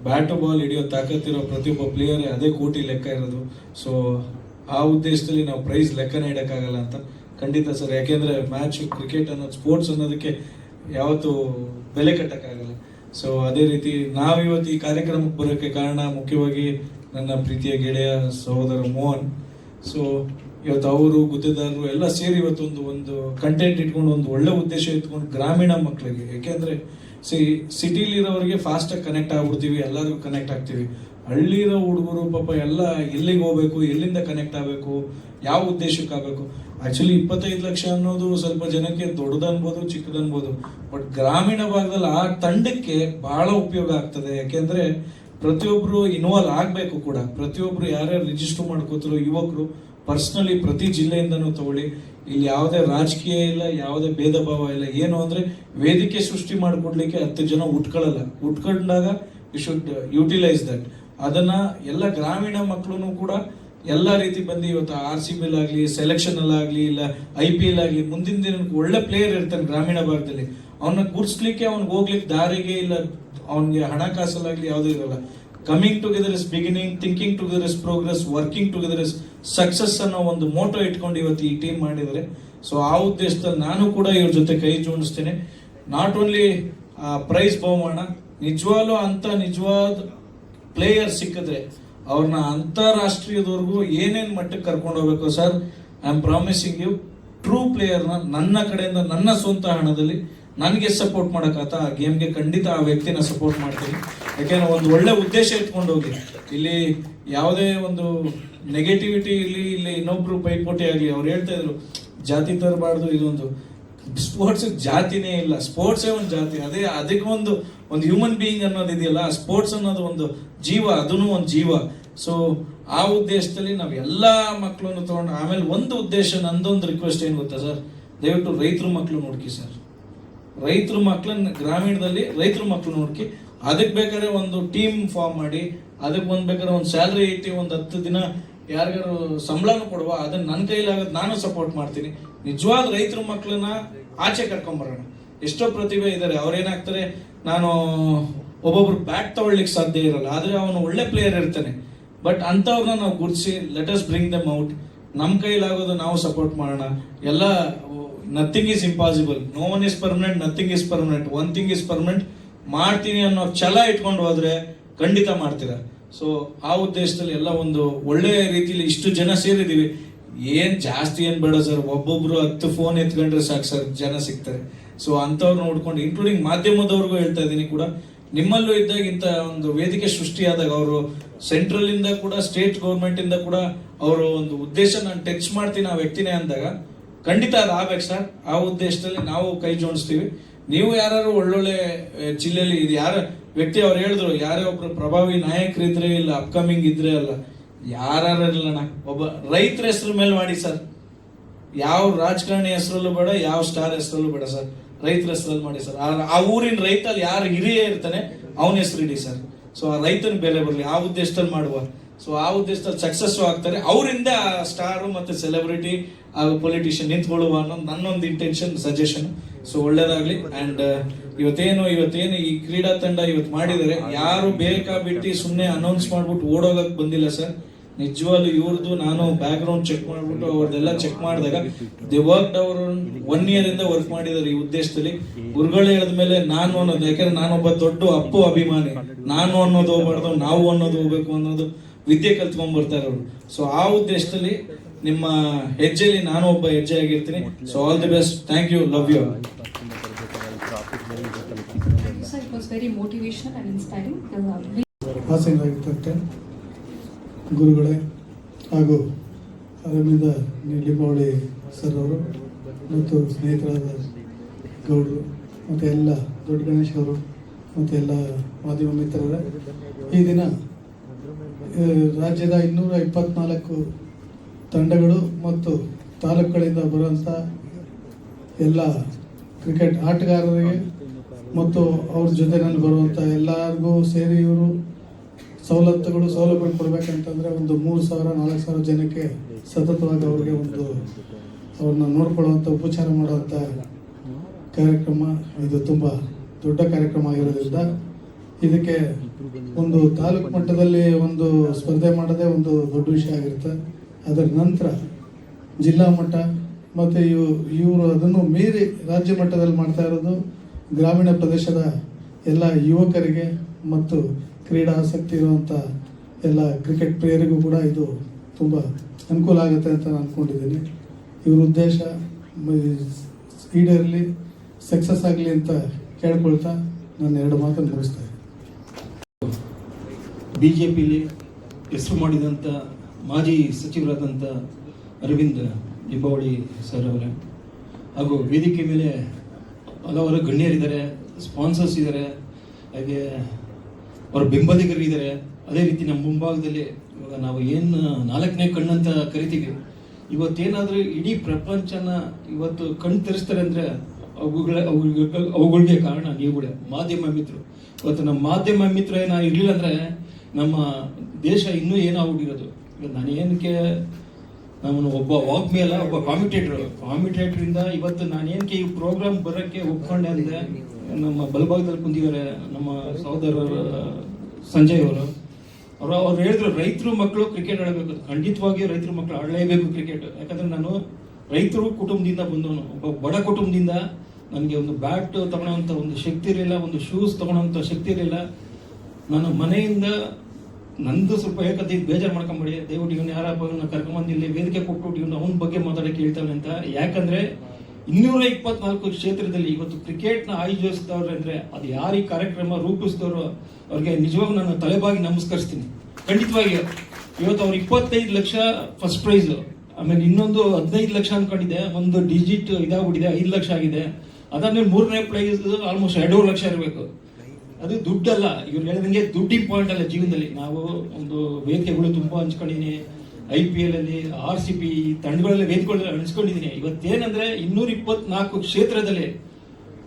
ಬ್ಯಾಟು ಬಾಲ್ ಹಿಡಿಯೋ ತಾಕತ್ತಿರೋ ಪ್ರತಿಯೊಬ್ಬ ಪ್ಲೇಯರ್ ಅದೇ ಕೋಟಿ ಲೆಕ್ಕ ಇರೋದು. ಸೊ ಆ ಉದ್ದೇಶದಲ್ಲಿ ನಾವು ಪ್ರೈಸ್ ಲೆಕ್ಕನೇ ಇಡೋಕ್ಕಾಗಲ್ಲ ಅಂತ. ಖಂಡಿತ ಸರ್, ಯಾಕೆಂದರೆ ಮ್ಯಾಚ್ ಕ್ರಿಕೆಟ್ ಅನ್ನೋದು ಸ್ಪೋರ್ಟ್ಸ್ ಅನ್ನೋದಕ್ಕೆ ಯಾವತ್ತೂ ಬೆಲೆ ಕಟ್ಟೋಕ್ಕಾಗಲ್ಲ. ಸೊ ಅದೇ ರೀತಿ ನಾವಿವತ್ತು ಈ ಕಾರ್ಯಕ್ರಮಕ್ಕೆ ಬರೋಕ್ಕೆ ಕಾರಣ ಮುಖ್ಯವಾಗಿ ನನ್ನ ಪ್ರೀತಿಯ ಗೆಳೆಯ ಸಹೋದರ ಮೋಹನ್. ಸೊ ಇವತ್ತು ಅವರು ಗುತ್ತೇದಾರರು ಎಲ್ಲ ಸೇರಿ ಇವತ್ತು ಒಂದು ಕಂಟೆಂಟ್ ಇಟ್ಕೊಂಡು ಒಂದು ಒಳ್ಳೆ ಉದ್ದೇಶ ಇಟ್ಕೊಂಡು ಗ್ರಾಮೀಣ ಮಕ್ಕಳಿಗೆ, ಯಾಕೆಂದರೆ ಸಿಟಿಲಿರೋರಿಗೆ ಫಾಸ್ಟಾಗಿ ಕನೆಕ್ಟ್ ಆಗ್ಬಿಡ್ತೀವಿ, ಎಲ್ಲರಿಗೂ ಕನೆಕ್ಟ್ ಆಗ್ತೀವಿ. ಹಳ್ಳಿರೋ ಹುಡುಗರು ಪಾಪ ಎಲ್ಲ ಎಲ್ಲಿಗೆ ಹೋಗ್ಬೇಕು, ಎಲ್ಲಿಂದ ಕನೆಕ್ಟ್ ಆಗಬೇಕು, ಯಾವ ಉದ್ದೇಶಕ್ಕೆ ಆಗಬೇಕು. ಆ್ಯಕ್ಚುಲಿ 25 ಲಕ್ಷ ಅನ್ನೋದು ಸ್ವಲ್ಪ ಜನಕ್ಕೆ ದೊಡ್ಡದನ್ಬೋದು ಚಿಕ್ಕದನ್ಬೋದು, ಬಟ್ ಗ್ರಾಮೀಣ ಭಾಗದಲ್ಲಿ ಆ ತಂಡಕ್ಕೆ ಬಹಳ ಉಪಯೋಗ ಆಗ್ತದೆ. ಯಾಕೆಂದರೆ ಪ್ರತಿಯೊಬ್ಬರು ಇನ್ವಾಲ್ವ್ ಆಗಬೇಕು ಕೂಡ. ಪ್ರತಿಯೊಬ್ಬರು ಯಾರ್ಯಾರು ರಿಜಿಸ್ಟರ್ ಮಾಡ್ಕೋತಾರೋ ಯುವಕರು ಪರ್ಸ್ನಲಿ ಪ್ರತಿ ಜಿಲ್ಲೆಯಿಂದನೂ ತಗೊಳ್ಳಿ. ಇಲ್ಲಿ ಯಾವುದೇ ರಾಜಕೀಯ ಇಲ್ಲ, ಯಾವುದೇ ಭೇದ ಭಾವ ಇಲ್ಲ. ಏನು ಅಂದರೆ ವೇದಿಕೆ ಸೃಷ್ಟಿ ಮಾಡಿಕೊಡ್ಲಿಕ್ಕೆ 10 ಜನ ಉಟ್ಕೊಂಡಾಗ ಯು ಶುಡ್ ಯುಟಿಲೈಸ್ ದಟ್. ಅದನ್ನು ಎಲ್ಲ ಗ್ರಾಮೀಣ ಮಕ್ಕಳು ಕೂಡ ಎಲ್ಲ ರೀತಿ ಬಂದು ಇವತ್ತು RCB ಆಗಲಿ, ಸೆಲೆಕ್ಷನಲ್ಲಾಗಲಿ, ಇಲ್ಲ IPL ಆಗಲಿ, ಮುಂದಿನ ದಿನಕ್ಕೆ ಒಳ್ಳೆ ಪ್ಲೇಯರ್ ಇರ್ತಾನೆ ಗ್ರಾಮೀಣ ಭಾಗದಲ್ಲಿ. ಅವನ್ನ ಗುರ್ಸ್ಲಿಕ್ಕೆ, ಅವ್ನಿಗೆ ಹೋಗ್ಲಿಕ್ಕೆ ದಾರಿಗೆ ಇಲ್ಲ, ಅವನಿಗೆ ಹಣಕಾಸಲ್ಲಾಗಲಿ ಯಾವುದೂ ಇರಲ್ಲ. Coming together is beginning, thinking together is progress, working together is success ಅನ್ನೋ ಒಂದು ಮೋಟೋ ಇಟ್ಕೊಂಡು ಇವತ್ತು ಈ ಟೀಮ್ ಮಾಡಿದರೆ. ಸೊ ಆ ಉದ್ದೇಶದಲ್ಲಿ ನಾನು ಕೂಡ ಇವ್ರ ಜೊತೆ ಕೈ ಜೋಡಿಸ್ತೇನೆ. ನಾಟ್ ಓನ್ಲಿ ಪ್ರೈಸ್ ಬಹುಮಾನ, ನಿಜವಾದ ಪ್ಲೇಯರ್ ಸಿಕ್ಕಿದ್ರೆ ಅವ್ರನ್ನ ಅಂತಾರಾಷ್ಟ್ರೀಯದವರೆಗೂ ಏನೇನು ಮಟ್ಟಕ್ಕೆ ಕರ್ಕೊಂಡು ಹೋಗ್ಬೇಕು sir. I am promising you, true ಪ್ಲೇಯರ್ನ ನನ್ನ ಕಡೆಯಿಂದ ನನ್ನ ಸ್ವಂತ ಹಣದಲ್ಲಿ ನನಗೆ ಸಪೋರ್ಟ್ ಮಾಡೋಕ್ಕಾತ ಆ ಗೇಮ್ಗೆ ಖಂಡಿತ ಆ ವ್ಯಕ್ತಿನ ಸಪೋರ್ಟ್ ಮಾಡ್ತೀನಿ. ಯಾಕೆಂದ್ರೆ ಒಂದು ಒಳ್ಳೆ ಉದ್ದೇಶ ಇಟ್ಕೊಂಡು ಹೋಗಿ, ಇಲ್ಲಿ ಯಾವುದೇ ಒಂದು ನೆಗೆಟಿವಿಟಿ ಇಲ್ಲಿ ಇನ್ನೊಬ್ರು ಪೈಪೋಟಿ ಆಗಲಿ. ಅವ್ರು ಹೇಳ್ತಾ ಇದ್ರು ಜಾತಿ ತರಬಾರ್ದು, ಇದೊಂದು ಸ್ಪೋರ್ಟ್ಸ್ ಜಾತಿನೇ ಇಲ್ಲ, ಸ್ಪೋರ್ಟ್ಸೇ ಒಂದು ಜಾತಿ. ಅದಕ್ಕೆ ಒಂದು ಹ್ಯೂಮನ್ ಬೀಯಿಂಗ್ ಅನ್ನೋದು ಇದೆಯಲ್ಲ, ಸ್ಪೋರ್ಟ್ಸ್ ಅನ್ನೋದು ಒಂದು ಜೀವ, ಅದನ್ನು ಒಂದು ಜೀವ. ಸೊ ಆ ಉದ್ದೇಶದಲ್ಲಿ ನಾವು ಎಲ್ಲ ಮಕ್ಕಳನ್ನು ತಗೊಂಡು, ಆಮೇಲೆ ಒಂದು ಉದ್ದೇಶ, ನಂದೊಂದು ರಿಕ್ವೆಸ್ಟ್ ಏನು ಗೊತ್ತಾ ಸರ್, ದಯವಿಟ್ಟು ರೈತರ ಮಕ್ಕಳು ನೋಡ್ಕಿ ಸರ್. ರೈತರ ಮಕ್ಕಳನ್ನ ಗ್ರಾಮೀಣದಲ್ಲಿ ರೈತರ ಮಕ್ಕಳು ನೋಡ್ಕಿ. ಅದಕ್ಕೆ ಬೇಕಾದ್ರೆ ಒಂದು ಟೀಮ್ ಫಾರ್ಮ್ ಮಾಡಿ, ಅದಕ್ಕೆ ಬೇಕಾದ್ರೆ ಒಂದು ಸ್ಯಾಲ್ರಿ ಇಟ್ಟು ಒಂದು 10 ದಿನ ಯಾರಿಗಾರು ಸಂಬಳನೂ ಕೊಡುವ. ಅದನ್ನ ನನ್ನ ಕೈಲಾಗದು ನಾನು ಸಪೋರ್ಟ್ ಮಾಡ್ತೀನಿ. ನಿಜವಾದ ರೈತರ ಮಕ್ಕಳನ್ನ ಆಚೆ ಕರ್ಕೊಂಬರೋಣ. ಎಷ್ಟೋ ಪ್ರತಿಭೆ ಇದ್ದಾರೆ, ಅವ್ರೇನಾಗ್ತಾರೆ, ನಾನು ಒಬ್ಬೊಬ್ರು ಬ್ಯಾಟ್ ತಗೊಳ್ಳಿಕ್ಕೆ ಸಾಧ್ಯ ಇರಲ್ಲ, ಆದರೆ ಅವನು ಒಳ್ಳೆ ಪ್ಲೇಯರ್ ಇರ್ತಾನೆ. ಬಟ್ ಅಂಥವ್ರನ್ನ ನಾವು ಗುರುತಿಸಿ let us bring them out. ನಮ್ಮ ಕೈಲಾಗೋದು ನಾವು ಸಪೋರ್ಟ್ ಮಾಡೋಣ. ಎಲ್ಲ nothing is impossible, no one is permanent, nothing is permanent, one thing is permanent. ಮಾಡ್ತೀನಿ ಅನ್ನೋ ಛಲ ಇಟ್ಕೊಂಡು ಹೋದ್ರೆ ಖಂಡಿತ ಮಾಡ್ತೀರಾ. ಸೊ ಆ ಉದ್ದೇಶದಲ್ಲಿ ಎಲ್ಲ ಒಂದು ಒಳ್ಳೆ ರೀತಿಯಲ್ಲಿ ಇಷ್ಟು ಜನ ಸೇರಿದ್ದೀವಿ. ಜಾಸ್ತಿ ಏನು ಬೇಡ ಸರ್, ಒಬ್ಬೊಬ್ರು 10 ಫೋನ್ ಎತ್ಕೊಂಡ್ರೆ ಸಾಕು ಸರ್, ಜನ ಸಿಗ್ತಾರೆ. ಸೊ ಅಂಥವ್ರು ನೋಡ್ಕೊಂಡು, ಇನ್ಕ್ಲೂಡಿಂಗ್ ಮಾಧ್ಯಮದವ್ರಿಗೂ ಹೇಳ್ತಾ ಇದ್ದೀನಿ ಕೂಡ, ನಿಮ್ಮಲ್ಲೂ ಇದ್ದಾಗ ಇಂಥ ಒಂದು ವೇದಿಕೆ ಸೃಷ್ಟಿಯಾದಾಗ ಅವರು ಸೆಂಟ್ರಲ್ ಇಂದ ಕೂಡ, ಸ್ಟೇಟ್ ಗೌರ್ಮೆಂಟ್ ಇಂದ ಕೂಡ ಅವರು ಒಂದು ಉದ್ದೇಶ ನಾನು ಟಚ್ ಮಾಡ್ತೀನಿ ಆ ವ್ಯಕ್ತಿನೇ ಅಂದಾಗ ಖಂಡಿತ ಅದು ಆಗ್ಬೇಕು ಸರ್. ಆ ಉದ್ದೇಶದಲ್ಲಿ ನಾವು ಕೈ ಜೋಡಿಸ್ತೀವಿ. ನೀವು ಯಾರು ಒಳ್ಳೊಳ್ಳೆ ಜಿಲ್ಲೆಯಲ್ಲಿ ಇದು ಯಾರ ವ್ಯಕ್ತಿ ಅವ್ರು ಹೇಳಿದ್ರು, ಯಾರೇ ಒಬ್ರು ಪ್ರಭಾವಿ ನಾಯಕರಿದ್ರೆ ಇಲ್ಲ, ಅಪ್ಕಮಿಂಗ್ ಇದ್ರೆ ಅಲ್ಲ, ಯಾರಿಲ್ಲಣ್ಣ, ಒಬ್ಬ ರೈತರ ಹೆಸರು ಮೇಲೆ ಮಾಡಿ ಸರ್. ಯಾವ ರಾಜಕಾರಣಿ ಹೆಸರಲ್ಲೂ ಬೇಡ, ಯಾವ ಸ್ಟಾರ್ ಹೆಸರಲ್ಲೂ ಬೇಡ ಸರ್, ರೈತರ ಹೆಸರಲ್ಲಿ ಮಾಡಿ ಸರ್. ಆ ಊರಿನ ರೈತಲ್ಲಿ ಯಾರು ಹಿರಿಯ ಇರ್ತಾನೆ ಅವನ ಹೆಸರು ಇಡಿ ಸರ್. ಸೊ ಆ ರೈತನ ಬೆಲೆ ಬರಲಿ, ಆ ಉದ್ದೇಶದಲ್ಲಿ ಮಾಡುವ. ಸೊ ಆ ಉದ್ದೇಶದಲ್ಲಿ ಸಕ್ಸಸ್ ಆಗ್ತಾರೆ. ಅವರಿಂದ ಸ್ಟಾರು ಮತ್ತೆ ಸೆಲೆಬ್ರಿಟಿ ಹಾಗೂ ಪೊಲಿಟಿಷಿಯನ್ ನಿಂತ್ಕೊಳ್ಳುವ ಅನ್ನೋದು ನನ್ನೊಂದು ಇಂಟೆನ್ಷನ್, ಸಜೆಷನ್. ಸೊ ಒಳ್ಳೇದಾಗ್ಲಿ. ಅಂಡ್ ಇವತ್ತೇನು ಈ ಕ್ರೀಡಾ ತಂಡ ಇವತ್ತು ಮಾಡಿದರೆ, ಯಾರು ಬಿಟ್ಟು ಸುಮ್ಮನೆ ಅನೌನ್ಸ್ ಮಾಡ್ಬಿಟ್ಟು ಓಡೋಗಕ್ಕೆ ಬಂದಿಲ್ಲ ಸರ್. ನಿಜವಾಗ್ಲೂ ಇವ್ರದ್ದು ನಾನು ಬ್ಯಾಕ್ ಗ್ರೌಂಡ್ ಚೆಕ್ ಮಾಡ್ಬಿಟ್ಟು ಅವ್ರದ್ದೆಲ್ಲ ಚೆಕ್ ಮಾಡಿದಾಗ ದಿ ವರ್ಕ್ ಅವರು 1 year ಇಂದ ವರ್ಕ್ ಮಾಡಿದ್ದಾರೆ ಈ ಉದ್ದೇಶದಲ್ಲಿ. ಗುರುಗಳು ಹೇಳಿದ ಮೇಲೆ ನಾನು ಅನ್ನೋದು, ಯಾಕಂದ್ರೆ ನಾನೊಬ್ಬ ದೊಡ್ಡ ಅಪ್ಪು ಅಭಿಮಾನಿ, ನಾನು ಅನ್ನೋದು ಹೋಗ್ಬಾರ್ದು, ನಾವು ಅನ್ನೋದು ಹೋಗ್ಬೇಕು ಅನ್ನೋದು ವಿದ್ಯೆ ಕಲ್ತ್ಕೊಂಡ್ ಬರ್ತಾರೆ ಅವರು. ಸೊ ಆ ಉದ್ದೇಶದಲ್ಲಿ ನಿಮ್ಮ ಹೆಜ್ಜೆಯಲ್ಲಿ ನಾನು ಒಬ್ಬ ಹೆಜ್ಜೆ ಆಗಿರ್ತೀನಿ. So all the best, thank you, love you. Sir, it was very motivational and inspiring. ಆಸೆಯಾಗಿರ್ತಕ್ಕಂಥ ಗುರುಗಳೇ ಹಾಗೂ ಅರವಿಂದ ಲಿಂಬಾವಳಿ ಸರ್ ಅವರು ಮತ್ತು ಸ್ನೇಹಿತರಾದ ಗೌಡರು ಮತ್ತು ಎಲ್ಲ ದೊಡ್ಡ ಗಣೇಶ್ ಅವರು ಮತ್ತು ಎಲ್ಲ ಮಾಧ್ಯಮ ಮಿತ್ರರೇ, ಈ ದಿನ ರಾಜ್ಯದ 224 ತಂಡಗಳು ಮತ್ತು ತಾಲೂಕುಗಳಿಂದ ಬರುವಂಥ ಎಲ್ಲ ಕ್ರಿಕೆಟ್ ಆಟಗಾರರಿಗೆ ಮತ್ತು ಅವ್ರ ಜೊತೆನಲ್ಲಿ ಬರುವಂಥ ಎಲ್ಲರಿಗೂ ಸೇರಿ ಇವರು ಸೌಲಭ್ಯಗಳು ಕೊಡಬೇಕಂತಂದರೆ ಒಂದು 3,000-4,000 ಜನಕ್ಕೆ ಸತತವಾಗಿ ಅವ್ರಿಗೆ ಅವ್ರನ್ನ ನೋಡ್ಕೊಳ್ಳುವಂಥ ಉಪಚಾರ ಮಾಡುವಂಥ ಕಾರ್ಯಕ್ರಮ ಇದು ತುಂಬ ದೊಡ್ಡ ಕಾರ್ಯಕ್ರಮ ಆಗಿರೋದ್ರಿಂದ ಇದಕ್ಕೆ ಒಂದು ತಾಲೂಕು ಮಟ್ಟದಲ್ಲಿ ಒಂದು ಸ್ಪರ್ಧೆ ಮಾಡೋದೇ ಒಂದು ದೊಡ್ಡ ವಿಷಯ ಆಗಿರುತ್ತೆ. ಅದರ ನಂತರ ಜಿಲ್ಲಾ ಮಟ್ಟ ಮತ್ತು ಇವರು ಅದನ್ನು ಮೀರಿ ರಾಜ್ಯ ಮಟ್ಟದಲ್ಲಿ ಮಾಡ್ತಾ ಇರೋದು ಗ್ರಾಮೀಣ ಪ್ರದೇಶದ ಎಲ್ಲ ಯುವಕರಿಗೆ ಮತ್ತು ಕ್ರೀಡಾ ಆಸಕ್ತಿ ಇರುವಂಥ ಎಲ್ಲ ಕ್ರಿಕೆಟ್ ಪ್ಲೇಯರಿಗೂ ಕೂಡ ಇದು ತುಂಬ ಅನುಕೂಲ ಆಗುತ್ತೆ ಅಂತ ನಾನು ಅಂದ್ಕೊಂಡಿದ್ದೀನಿ. ಇವ್ರ ಉದ್ದೇಶ ಈಡೇರಲಿ, ಸಕ್ಸಸ್ ಆಗಲಿ ಅಂತ ಕೇಳ್ಕೊಳ್ತಾ ನಾನು 2 ಮಾತನ್ನು ಮುಗಿಸ್ತಾ ಇದ್ದೀನಿ. BJPಲಿ ಹೆಸರು ಮಾಡಿದಂಥ ಮಾಜಿ ಸಚಿವರಾದಂಥ ಅರವಿಂದ್ ಲಿಂಬಾವಳಿ ಸರ್ ಅವರೇ, ಹಾಗೂ ವೇದಿಕೆ ಮೇಲೆ ಹಲವಾರು ಗಣ್ಯರಿದ್ದಾರೆ, ಸ್ಪಾನ್ಸರ್ಸ್ ಇದ್ದಾರೆ, ಹಾಗೆ ಅವರ ಬೆಂಬಲಿಗರಿದ್ದಾರೆ. ಅದೇ ರೀತಿ ನಮ್ಮ ಮುಂಭಾಗದಲ್ಲಿ ಇವಾಗ ನಾವು ಏನು 4ನೇ ಕಣ್ಣಂತ ಕರಿತೀವಿ, ಇವತ್ತೇನಾದರೂ ಇಡೀ ಪ್ರಪಂಚನ ಇವತ್ತು ಕಣ್ಣು ತೆರೆಸ್ತಾರೆ ಅಂದರೆ ಅವುಗಳಿಗೆ ಕಾರಣ ನೀವುಗಳೇ, ಮಾಧ್ಯಮ ಮಿತ್ರರು. ಇವತ್ತು ನಮ್ಮ ಮಾಧ್ಯಮ ಮಿತ್ರ ಏನೋ ಇರಲಿಲ್ಲ ಅಂದರೆ ನಮ್ಮ ದೇಶ ಇನ್ನೂ ಏನಾಗ್ಬಿಟ್ಟಿರೋದು. ನಾನು ಏನಕ್ಕೆ ನಾನು ಒಬ್ಬ ವಾಕ್ ಮೇಲ ಒಬ್ಬ ಕಾಮಿಟೇಟ್ರಿಂದ ಇವತ್ತು ನಾನು ಏನಕ್ಕೆ ಈ ಪ್ರೋಗ್ರಾಮ್ ಬರೋಕ್ಕೆ ಒಪ್ಕೊಂಡೆ ಅಂದರೆ, ನಮ್ಮ ಬಲಭಾಗದಲ್ಲಿ ಕುಂತಿದ್ದಾರೆ ನಮ್ಮ ಸಹೋದರರು ಸಂಜಯ್ ಅವ್ರು ಹೇಳಿದ್ರು ರೈತರು ಮಕ್ಕಳು ಕ್ರಿಕೆಟ್ ಆಡಬೇಕು. ಖಂಡಿತವಾಗಿಯೂ ರೈತರ ಮಕ್ಕಳು ಆಡಲೇಬೇಕು ಕ್ರಿಕೆಟ್. ಯಾಕಂದ್ರೆ ನಾನು ರೈತರು ಕುಟುಂಬದಿಂದ ಬಂದವನು, ಒಬ್ಬ ಬಡ ಕುಟುಂಬದಿಂದ. ನನಗೆ ಒಂದು ಬ್ಯಾಟ್ ತಗೊಳ್ಳೋಂಥ ಒಂದು ಶಕ್ತಿ ಇರಲಿಲ್ಲ, ಒಂದು ಶೂಸ್ ತಗೊಳ್ಳೋಂಥ ಶಕ್ತಿ ಇರಲಿಲ್ಲ. ನಾನು ಮನೆಯಿಂದ ನಂದು ಸ್ವಲ್ಪ ಏಕತೆ ಬೇಜಾರು ಮಾಡ್ಕೊಂಬೇಡಿ, ದಯವಿಟ್ಟು ಇವನು ಯಾರಪ್ಪ ಇವನ್ನ ಕರ್ಕೊಂಬಂದು ಇಲ್ಲಿ ವೇದಿಕೆ ಕೊಟ್ಬಿಟ್ಟು ಇವನು ಅವನ ಬಗ್ಗೆ ಮಾತಾಡೋಕೆ ಹೇಳ್ತಾನೆ ಅಂತ. ಯಾಕಂದ್ರೆ 224 ಕ್ಷೇತ್ರದಲ್ಲಿ ಇವತ್ತು ಕ್ರಿಕೆಟ್ನ ಆಯೋಜಿಸಿದವ್ರೆ ಅಂದರೆ ಅದು ಯಾರು ಈ ಕಾರ್ಯಕ್ರಮ ರೂಪಿಸಿದವರು ಅವ್ರಿಗೆ ನಿಜವಾಗೂ ನಾನು ತಲೆಬಾಗಿ ನಮಸ್ಕರಿಸ್ತೀನಿ. ಖಂಡಿತವಾಗಿ ಇವತ್ತು ಅವ್ರು 25 ಲಕ್ಷ ಫಸ್ಟ್ ಪ್ರೈಸ್, ಆಮೇಲೆ ಇನ್ನೊಂದು 15 ಲಕ್ಷ ಅನ್ಕೊಂಡಿದ್ದೆ, ಒಂದು ಡಿಜಿಟ್ ಇದಾಗ್ಬಿಟ್ಟಿದೆ, 5 ಲಕ್ಷ ಆಗಿದೆ. ಅದಾದ್ಮೇಲೆ 3ನೇ ಪ್ರೈಸ್ ಆಲ್ಮೋಸ್ಟ್ 2.5 ಲಕ್ಷ ಇರಬೇಕು. ಅದು ದುಡ್ಡಲ್ಲ, ಇವ್ರು ಹೇಳಿದಂಗೆ ದುಡ್ಡು ಇಂಪಾರ್ಟೆಂಟ್ ಅಲ್ಲ ಜೀವನದಲ್ಲಿ. ನಾವು ಒಂದು ವೇದಿಕೆಗಳು ತುಂಬಾ ಹಂಚ್ಕೊಂಡಿದ್ದೀನಿ, IPL ಅಲ್ಲಿ RCB ತಂಡಗಳಲ್ಲಿ ವೇದಿಕೆಗಳಲ್ಲಿ ಹಂಚ್ಕೊಂಡಿದ್ದೀನಿ. ಇವತ್ತೇನಂದ್ರೆ 224 ಕ್ಷೇತ್ರದಲ್ಲಿ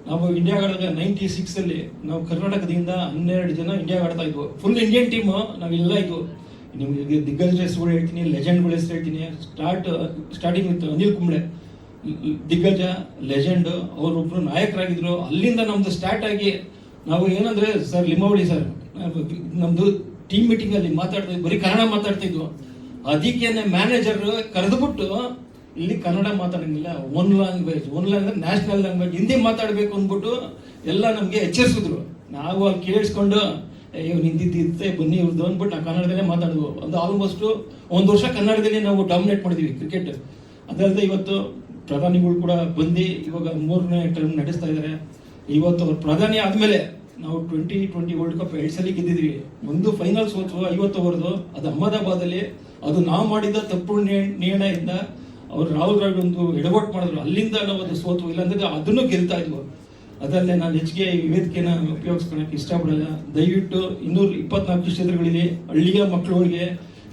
ನಾವು ಇಂಡಿಯಾ ಆಡಿದಾಗ 96 ಅಲ್ಲಿ ನಾವು ಕರ್ನಾಟಕದಿಂದ 12 ಜನ ಇಂಡಿಯಾ ಆಡ್ತಾ ಇದ್ವು. ಫುಲ್ ಇಂಡಿಯನ್ ಟೀಮ್ ನಾವೆಲ್ಲ ಇದ್ವು. ನಿಮ್ಗೆ ದಿಗ್ಗಜ ಹೆಸರುಗಳು ಹೇಳ್ತೀನಿ, ಲೆಜೆಂಡ್ಗಳ ಹೆಸರು ಹೇಳ್ತೀನಿ. ಸ್ಟಾರ್ಟಿಂಗ್ ವಿತ್ ಅನಿಲ್ ಕುಂಬ್ಳೆ, ದಿಗ್ಗಜ ಲೆಜೆಂಡ್, ಅವರೊಬ್ರು ನಾಯಕರಾಗಿದ್ರು. ಅಲ್ಲಿಂದ ನಮ್ದು ಸ್ಟಾರ್ಟ್ ಆಗಿ ನಾವು ಏನಂದ್ರೆ ಸರ್ ಲಿಂಬಾವಳಿ ಸರ್ ನಮ್ದು ಟೀಮ್ ಮೀಟಿಂಗ್ ಅಲ್ಲಿ ಮಾತಾಡ್ತಾ ಬರೀ ಕನ್ನಡ ಮಾತಾಡ್ತಾ ಇದ್ವು. ಅದಕ್ಕೆ ಮ್ಯಾನೇಜರ್ ಕರೆದುಬಿಟ್ಟು ಇಲ್ಲಿ ಕನ್ನಡ ಮಾತಾಡಂಗಿಲ್ಲ, one language national language Hindi ಮಾತಾಡಬೇಕು ಅಂದ್ಬಿಟ್ಟು ಎಲ್ಲ ನಮ್ಗೆ ಎಚ್ಚರಿಸಿದ್ರು. ನಾವು ಅಲ್ಲಿ ಕೇಳಿಸ್ಕೊಂಡು ಇವ್ನು ಹಿಂದಿದ್ದೆ ಬನ್ನಿ ಇವ್ರದ್ದು ಅಂದ್ಬಿಟ್ಟು ನಾವು ಕನ್ನಡದಲ್ಲೇ ಮಾತಾಡಿದ್ವು. ಅದು ಆಲ್ಮೋಸ್ಟ್ 1 ವರ್ಷ ಕನ್ನಡದಲ್ಲಿ ನಾವು ಡಾಮಿನೇಟ್ ಮಾಡಿದ್ವಿ ಕ್ರಿಕೆಟ್. ಅದಲ್ಲದೆ ಇವತ್ತು ಪ್ರಧಾನಿಗಳು ಕೂಡ ಬಂದು ಇವಾಗ 3ನೇ ಟರ್ಮ್ ನಡೆಸ್ತಾ ಇದ್ದಾರೆ. ಇವತ್ತು ಅವ್ರು ಪ್ರಧಾನಿ ಆದ್ಮೇಲೆ ನಾವು 2020 ವರ್ಲ್ಡ್ ಕಪ್ 2 ಸಲ ಗೆದ್ದಿದ್ವಿ. ಒಂದು ಫೈನಲ್ ಸೋತ್ವು 50 ಓವರ್ದು, ಅದು ಅಹಮದಾಬಾದಲ್ಲಿ. ಅದು ನಾವು ಮಾಡಿದ ತಪ್ಪು ನಿರ್ಣಯದಿಂದ ಅವ್ರು ರಾಹುಲ್ ದ್ರಾವಿಡ್ ಒಂದು ಎಡವಟ್ಟು ಮಾಡಿದ್ರು, ಅಲ್ಲಿಂದ ನಾವು ಅದು ಸೋತ್ವು. ಇಲ್ಲಾಂದ್ರೆ ಅದನ್ನು ಗೆಲ್ತಾ ಇದ್ವು. ಅದಲ್ಲದೆ ನಾನು ಹೆಚ್ಚಿಗೆ ಈ ವೇದಿಕೆನ ಉಪಯೋಗಿಸ್ಕೊಳಕ್ಕೆ ಇಷ್ಟಪಡಲ್ಲ. ದಯವಿಟ್ಟು 224 ಕ್ಷೇತ್ರಗಳಲ್ಲಿ ಹಳ್ಳಿಯ ಮಕ್ಕಳುಗಳಿಗೆ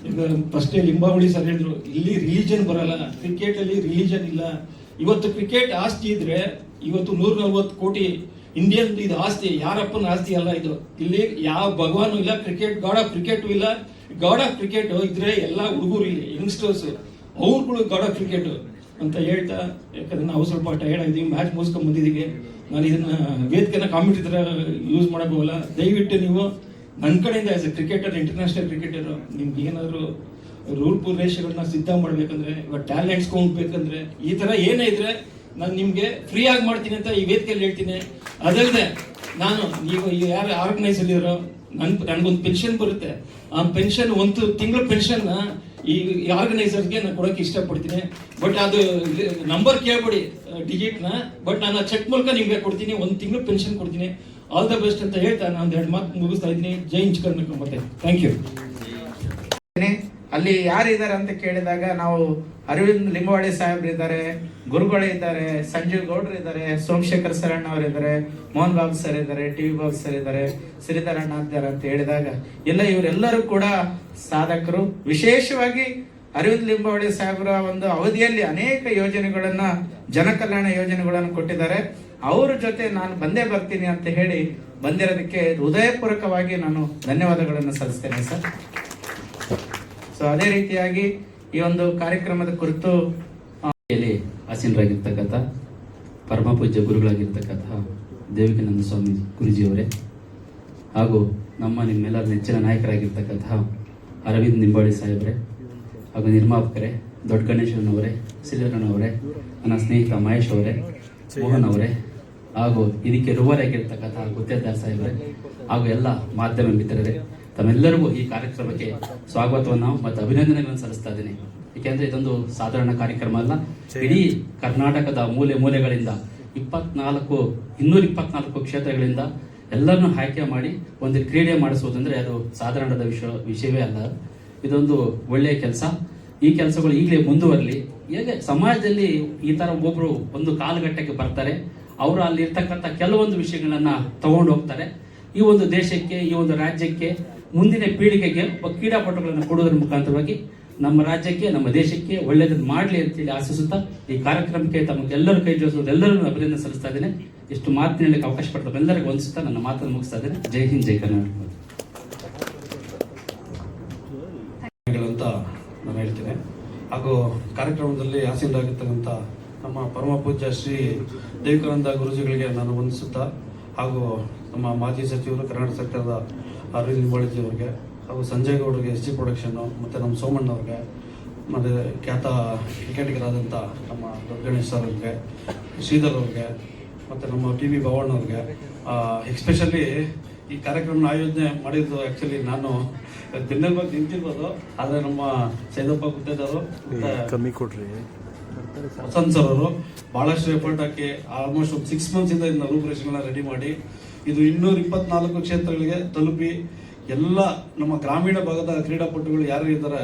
ಈಗ ಫಸ್ಟೇ ಲಿಂಬಾವಳಿ ಸರ್ ಹೇಳಿದ್ರು, ಇಲ್ಲಿ ರಿಲಿಜನ್ ಬರಲ್ಲ, ಕ್ರಿಕೆಟ್ ಅಲ್ಲಿ ರಿಲಿಜನ್ ಇಲ್ಲ. ಇವತ್ತು ಕ್ರಿಕೆಟ್ ಆಸ್ತಿ ಇದ್ರೆ ಇವತ್ತು 140 ಕೋಟಿ ಇಂಡಿಯನ್ ಇದು ಆಸ್ತಿ, ಯಾರಪ್ಪನ ಆಸ್ತಿ ಅಲ್ಲ ಇದು. ಇಲ್ಲಿ ಯಾವ ಭಗವಾನು ಇಲ್ಲ, ಕ್ರಿಕೆಟ್ ಗಾಡ್ ಆಫ್ ಕ್ರಿಕೆಟ್ ಇಲ್ಲ. ಗಾಡ್ ಆಫ್ ಕ್ರಿಕೆಟ್ ಇದ್ರೆ ಎಲ್ಲ ಹುಡುಗರು ಇಲ್ಲಿ ಯಂಗ್ಸ್ಟರ್ಸ್ ಅವ್ರುಗಳು ಗಾಡ್ ಆಫ್ ಕ್ರಿಕೆಟ್ ಅಂತ ಹೇಳ್ತಾ, ಯಾಕಂದ್ರೆ ನಾವು ಸ್ವಲ್ಪ ಟಯರ್ಡ್ ಆಗಿದ್ದೀವಿ, ಮ್ಯಾಚ್ ಮುಗಿಸ್ಕೊಂಡ್ ಬಂದಿದ್ದೀವಿ. ನಾನು ಇದನ್ನ ವೇದಿಕೆನ ಕಾಮಿಟಿ ತರ ಯೂಸ್ ಮಾಡೋಕ್ಕೋಗಲ್ಲ. ದಯವಿಟ್ಟು ನೀವು ನನ್ನ ಕಡೆಯಿಂದ as A cricketer, international cricketer, ನಿಮ್ಗೆ ಏನಾದ್ರು ರೂಲ್ ರೇಷಗಳನ್ನ ಸಿದ್ಧ ಮಾಡ್ಬೇಕಂದ್ರೆ, ಇವಾಗ ಟ್ಯಾಲೆಂಟ್ಸ್ ಬೇಕಂದ್ರೆ, ಈ ತರ ಏನೇ ಇದ್ರೆ ನಾನು ನಿಮ್ಗೆ ಫ್ರೀ ಆಗಿ ಮಾಡ್ತೀನಿ ಅಂತ ಈ ವೇದಿಕೆಯಲ್ಲಿ ಹೇಳ್ತೀನಿ. ಅದಲ್ಲದೆ ನಾನು ನೀವು ಯಾರು ಆರ್ಗನೈಸರ್ ಇರೋ ನನ್ಗೊಂದು ಪೆನ್ಷನ್ ಬರುತ್ತೆ, ಆ ಪೆನ್ಷನ್ 1 ತಿಂಗಳ ಪೆನ್ಷನ್ ಈ ಆರ್ಗನೈಸರ್ಗೆ ನಾನು ಕೊಡೋಕೆ ಇಷ್ಟಪಡ್ತೀನಿ. ಬಟ್ ಅದು ನಂಬರ್ ಕೇಳ್ಬೇಡಿ ಡಿಜಿಟ್ನ, ಬಟ್ ನಾನು ಚೆಕ್ ಮೂಲಕ ನಿಮ್ಗೆ ಕೊಡ್ತೀನಿ, 1 ತಿಂಗಳು ಪೆನ್ಷನ್ ಕೊಡ್ತೀನಿ. ಆಲ್ ದ ಬೆಸ್ಟ್ ಅಂತ ಹೇಳ್ತಾ ನಾನು 2 ಮಾತು ಮುಗಿಸ್ತಾ ಇದ್ದೀನಿ. ಜೈ ಹಿಂದ್ ಕರ್ನಾಟಕ. ಮತ್ತೆ ಥ್ಯಾಂಕ್ ಯು. ಅಲ್ಲಿ ಯಾರಿದ್ದಾರೆ ಅಂತ ಕೇಳಿದಾಗ ನಾವು ಅರವಿಂದ್ ಲಿಂಬಾವಳಿ ಸಾಹೇಬ್ರು ಇದ್ದಾರೆ, ಗುರುಗಳು ಇದ್ದಾರೆ, ಸಂಜೀವ್ ಗೌಡ್ರು ಇದ್ದಾರೆ, ಸೋಮಶೇಖರ್ ಸರಣ್ಣ ಅವರು ಇದ್ದಾರೆ, ಮೋಹನ್ ಬಾಬು ಸರ್ ಇದ್ದಾರೆ, TV ಬಾಬು ಸರ್ ಇದ್ದಾರೆ, ಶ್ರೀಧರ್ ಅಣ್ಣ ಇದ್ದಾರೆ ಅಂತ ಹೇಳಿದಾಗ ಎಲ್ಲ ಇವರೆಲ್ಲರೂ ಕೂಡ ಸಾಧಕರು. ವಿಶೇಷವಾಗಿ ಅರವಿಂದ್ ಲಿಂಬಾವಳಿ ಸಾಹೇಬ್ರ ಒಂದು ಅವಧಿಯಲ್ಲಿ ಅನೇಕ ಯೋಜನೆಗಳನ್ನ, ಜನಕಲ್ಯಾಣ ಯೋಜನೆಗಳನ್ನು ಕೊಟ್ಟಿದ್ದಾರೆ. ಅವ್ರ ಜೊತೆ ನಾನು ಬಂದೇ ಬರ್ತೀನಿ ಅಂತ ಹೇಳಿ ಬಂದಿರೋದಕ್ಕೆ ಹೃದಯಪೂರ್ವಕವಾಗಿ ನಾನು ಧನ್ಯವಾದಗಳನ್ನು ಸಲ್ಲಿಸ್ತೇನೆ ಸರ್. ಸೊ ಅದೇ ರೀತಿಯಾಗಿ ಈ ಒಂದು ಕಾರ್ಯಕ್ರಮದ ಕುರಿತು ಆಸೀನರಾಗಿರ್ತಕ್ಕಂಥ ಪರಮ ಪೂಜ್ಯ ಗುರುಗಳಾಗಿರ್ತಕ್ಕಂಥ ದೇವಿಕಾನಂದ ಸ್ವಾಮಿ ಗುರುಜಿಯವರೇ, ಹಾಗೂ ನಿಮ್ಮೆಲ್ಲರ ನೆಚ್ಚಿನ ನಾಯಕರಾಗಿರ್ತಕ್ಕಂತಹ ಅರವಿಂದ್ ನಿಂಬಾಳಿ ಸಾಹೇಬ್ರೆ, ಹಾಗೂ ನಿರ್ಮಾಪಕರೇ ದೊಡ್ಡ ಗಣೇಶನವರೇ, ಶ್ರೀಧರನವರೇ, ನನ್ನ ಸ್ನೇಹಿತ ಮಹೇಶ್ ಅವರೇ, ಮೋಹನ್ ಅವರೇ, ಹಾಗೂ ಇದಕ್ಕೆ ರುವರಾಗಿರ್ತಕ್ಕಂತಹ ಗುತ್ತೇದಾರ್ ಸಾಹೇಬ್ರೆ, ಹಾಗೂ ಎಲ್ಲ ಮಾಧ್ಯಮ ಮಿತ್ರರೇ, ತಮ್ಮೆಲ್ಲರಿಗೂ ಈ ಕಾರ್ಯಕ್ರಮಕ್ಕೆ ಸ್ವಾಗತವನ್ನು ಮತ್ತು ಅಭಿನಂದನೆಗಳನ್ನು ಸಲ್ಲಿಸ್ತಾ ಇದ್ದೀನಿ. ಏಕೆಂದರೆ ಇದೊಂದು ಸಾಧಾರಣ ಕಾರ್ಯಕ್ರಮ ಅಲ್ಲ. ಇಡೀ ಕರ್ನಾಟಕದ ಮೂಲೆ ಮೂಲೆಗಳಿಂದ 224 ಕ್ಷೇತ್ರಗಳಿಂದ ಎಲ್ಲರನ್ನೂ ಆಯ್ಕೆ ಮಾಡಿ ಒಂದು ಕ್ರೀಡೆ ಮಾಡಿಸುವುದಂದ್ರೆ ಅದು ಸಾಧಾರಣದ ವಿಷಯವೇ ಅಲ್ಲ. ಇದೊಂದು ಒಳ್ಳೆಯ ಕೆಲಸ. ಈ ಕೆಲಸಗಳು ಈಗಲೇ ಮುಂದುವರಲಿ. ಹೇಗೆ ಸಮಾಜದಲ್ಲಿ ಈ ತರ ಒಬ್ಬರು ಒಂದು ಕಾಲಘಟ್ಟಕ್ಕೆ ಬರ್ತಾರೆ, ಅವರು ಅಲ್ಲಿ ಇರ್ತಕ್ಕಂಥ ಕೆಲವೊಂದು ವಿಷಯಗಳನ್ನ ತಗೊಂಡು ಹೋಗ್ತಾರೆ. ಈ ಒಂದು ದೇಶಕ್ಕೆ, ಈ ಒಂದು ರಾಜ್ಯಕ್ಕೆ, ಮುಂದಿನ ಪೀಳಿಗೆಗೆ ಒಬ್ಬ ಕ್ರೀಡಾಪಟುಗಳನ್ನು ಕೊಡುವುದರ ಮುಖಾಂತರವಾಗಿ ನಮ್ಮ ರಾಜ್ಯಕ್ಕೆ, ನಮ್ಮ ದೇಶಕ್ಕೆ ಒಳ್ಳೆಯದನ್ನು ಮಾಡಲಿ ಅಂತೇಳಿ ಆಶಿಸುತ್ತಾ ಈ ಕಾರ್ಯಕ್ರಮಕ್ಕೆ ತಮಗೆಲ್ಲರೂ ಕೈ ಜೋಡಿಸೋದು ಎಲ್ಲರೂ ಅಭಿನಂದನೆ ಸಲ್ಲಿಸ್ತಾ ಇದ್ದೇನೆ. ಇಷ್ಟು ಮಾತು ಹೇಳಲಿಕ್ಕೆ ಅವಕಾಶ ಪಡ್ತಾರೆ ಎಲ್ಲರಿಗೂ ವಂದಿಸುತ್ತಾ ನನ್ನ ಮಾತನ್ನು ಮುಗಿಸ್ತಾ ಇದ್ದೇನೆ. ಜೈ ಹಿಂದ್, ಜೈ ಕರ್ನಾಟಕ ಅಂತ ನಾನು ಹೇಳ್ತೇನೆ. ಹಾಗೂ ಕಾರ್ಯಕ್ರಮದಲ್ಲಿ ಆಸೀನರಾಗಿರ್ತಕ್ಕಂಥ ನಮ್ಮ ಪರಮ ಪೂಜ್ಯ ಶ್ರೀ ದೇವಿಕಾನಂದ ಗುರುಜಿಗಳಿಗೆ ನಾನು ವಂದಿಸುತ್ತಾ, ಹಾಗೂ ನಮ್ಮ ಮಾಜಿ ಸಚಿವರು ಕರ್ನಾಟಕ ಸರ್ಕಾರದ ಅರವಿಂದ್ ನಿಂಬಾಳಿಜಿ ಅವರಿಗೆ, ಹಾಗೂ ಸಂಜಯ್ ಗೌಡರಿಗೆ SG ಪ್ರೊಡಕ್ಷನ್ನು, ಮತ್ತು ನಮ್ಮ ಸೋಮಣ್ಣ ಅವ್ರಿಗೆ, ಮತ್ತು ಖ್ಯಾತ ಕ್ರಿಕೆಟಿಗರಾದಂಥ ನಮ್ಮ ದೊಡ್ಡ ಗಣೇಶ್ ಸರ್ ಅವ್ರಿಗೆ, ಶ್ರೀಧರ್ ಅವ್ರಿಗೆ, ಮತ್ತು ನಮ್ಮ TV ಭವನ್ ಅವ್ರಿಗೆ, ಎಸ್ಪೆಷಲಿ ಈ ಕಾರ್ಯಕ್ರಮನ ಆಯೋಜನೆ ಮಾಡಿದ್ದು ಆ್ಯಕ್ಚುಲಿ ನಾನು ಬೆನ್ನೆಲುಬಾಗಿ ನಿಂತಿರ್ಬೋದು, ಆದರೆ ನಮ್ಮ ಸೈದಪ್ಪ ಗುತ್ತೇದಾರು ಕಮ್ಮಿ ಕೊಡ್ರಿ ವಸಂತ್ ಸರ್ ಅವರು ಭಾಳಷ್ಟು ಎಫರ್ಟ್ ಹಾಕಿ ಆಲ್ಮೋಸ್ಟ್ ಒಂದು 6 ಮಂತ್ಸಿಂದ ಇದನ್ನ ರೂಪುರೇಷೆಗಳನ್ನ ರೆಡಿ ಮಾಡಿ ಇದು 224 ಕ್ಷೇತ್ರಗಳಿಗೆ ತಲುಪಿ ಎಲ್ಲ ನಮ್ಮ ಗ್ರಾಮೀಣ ಭಾಗದ ಕ್ರೀಡಾಪಟುಗಳು ಯಾರು ಇದ್ದಾರೆ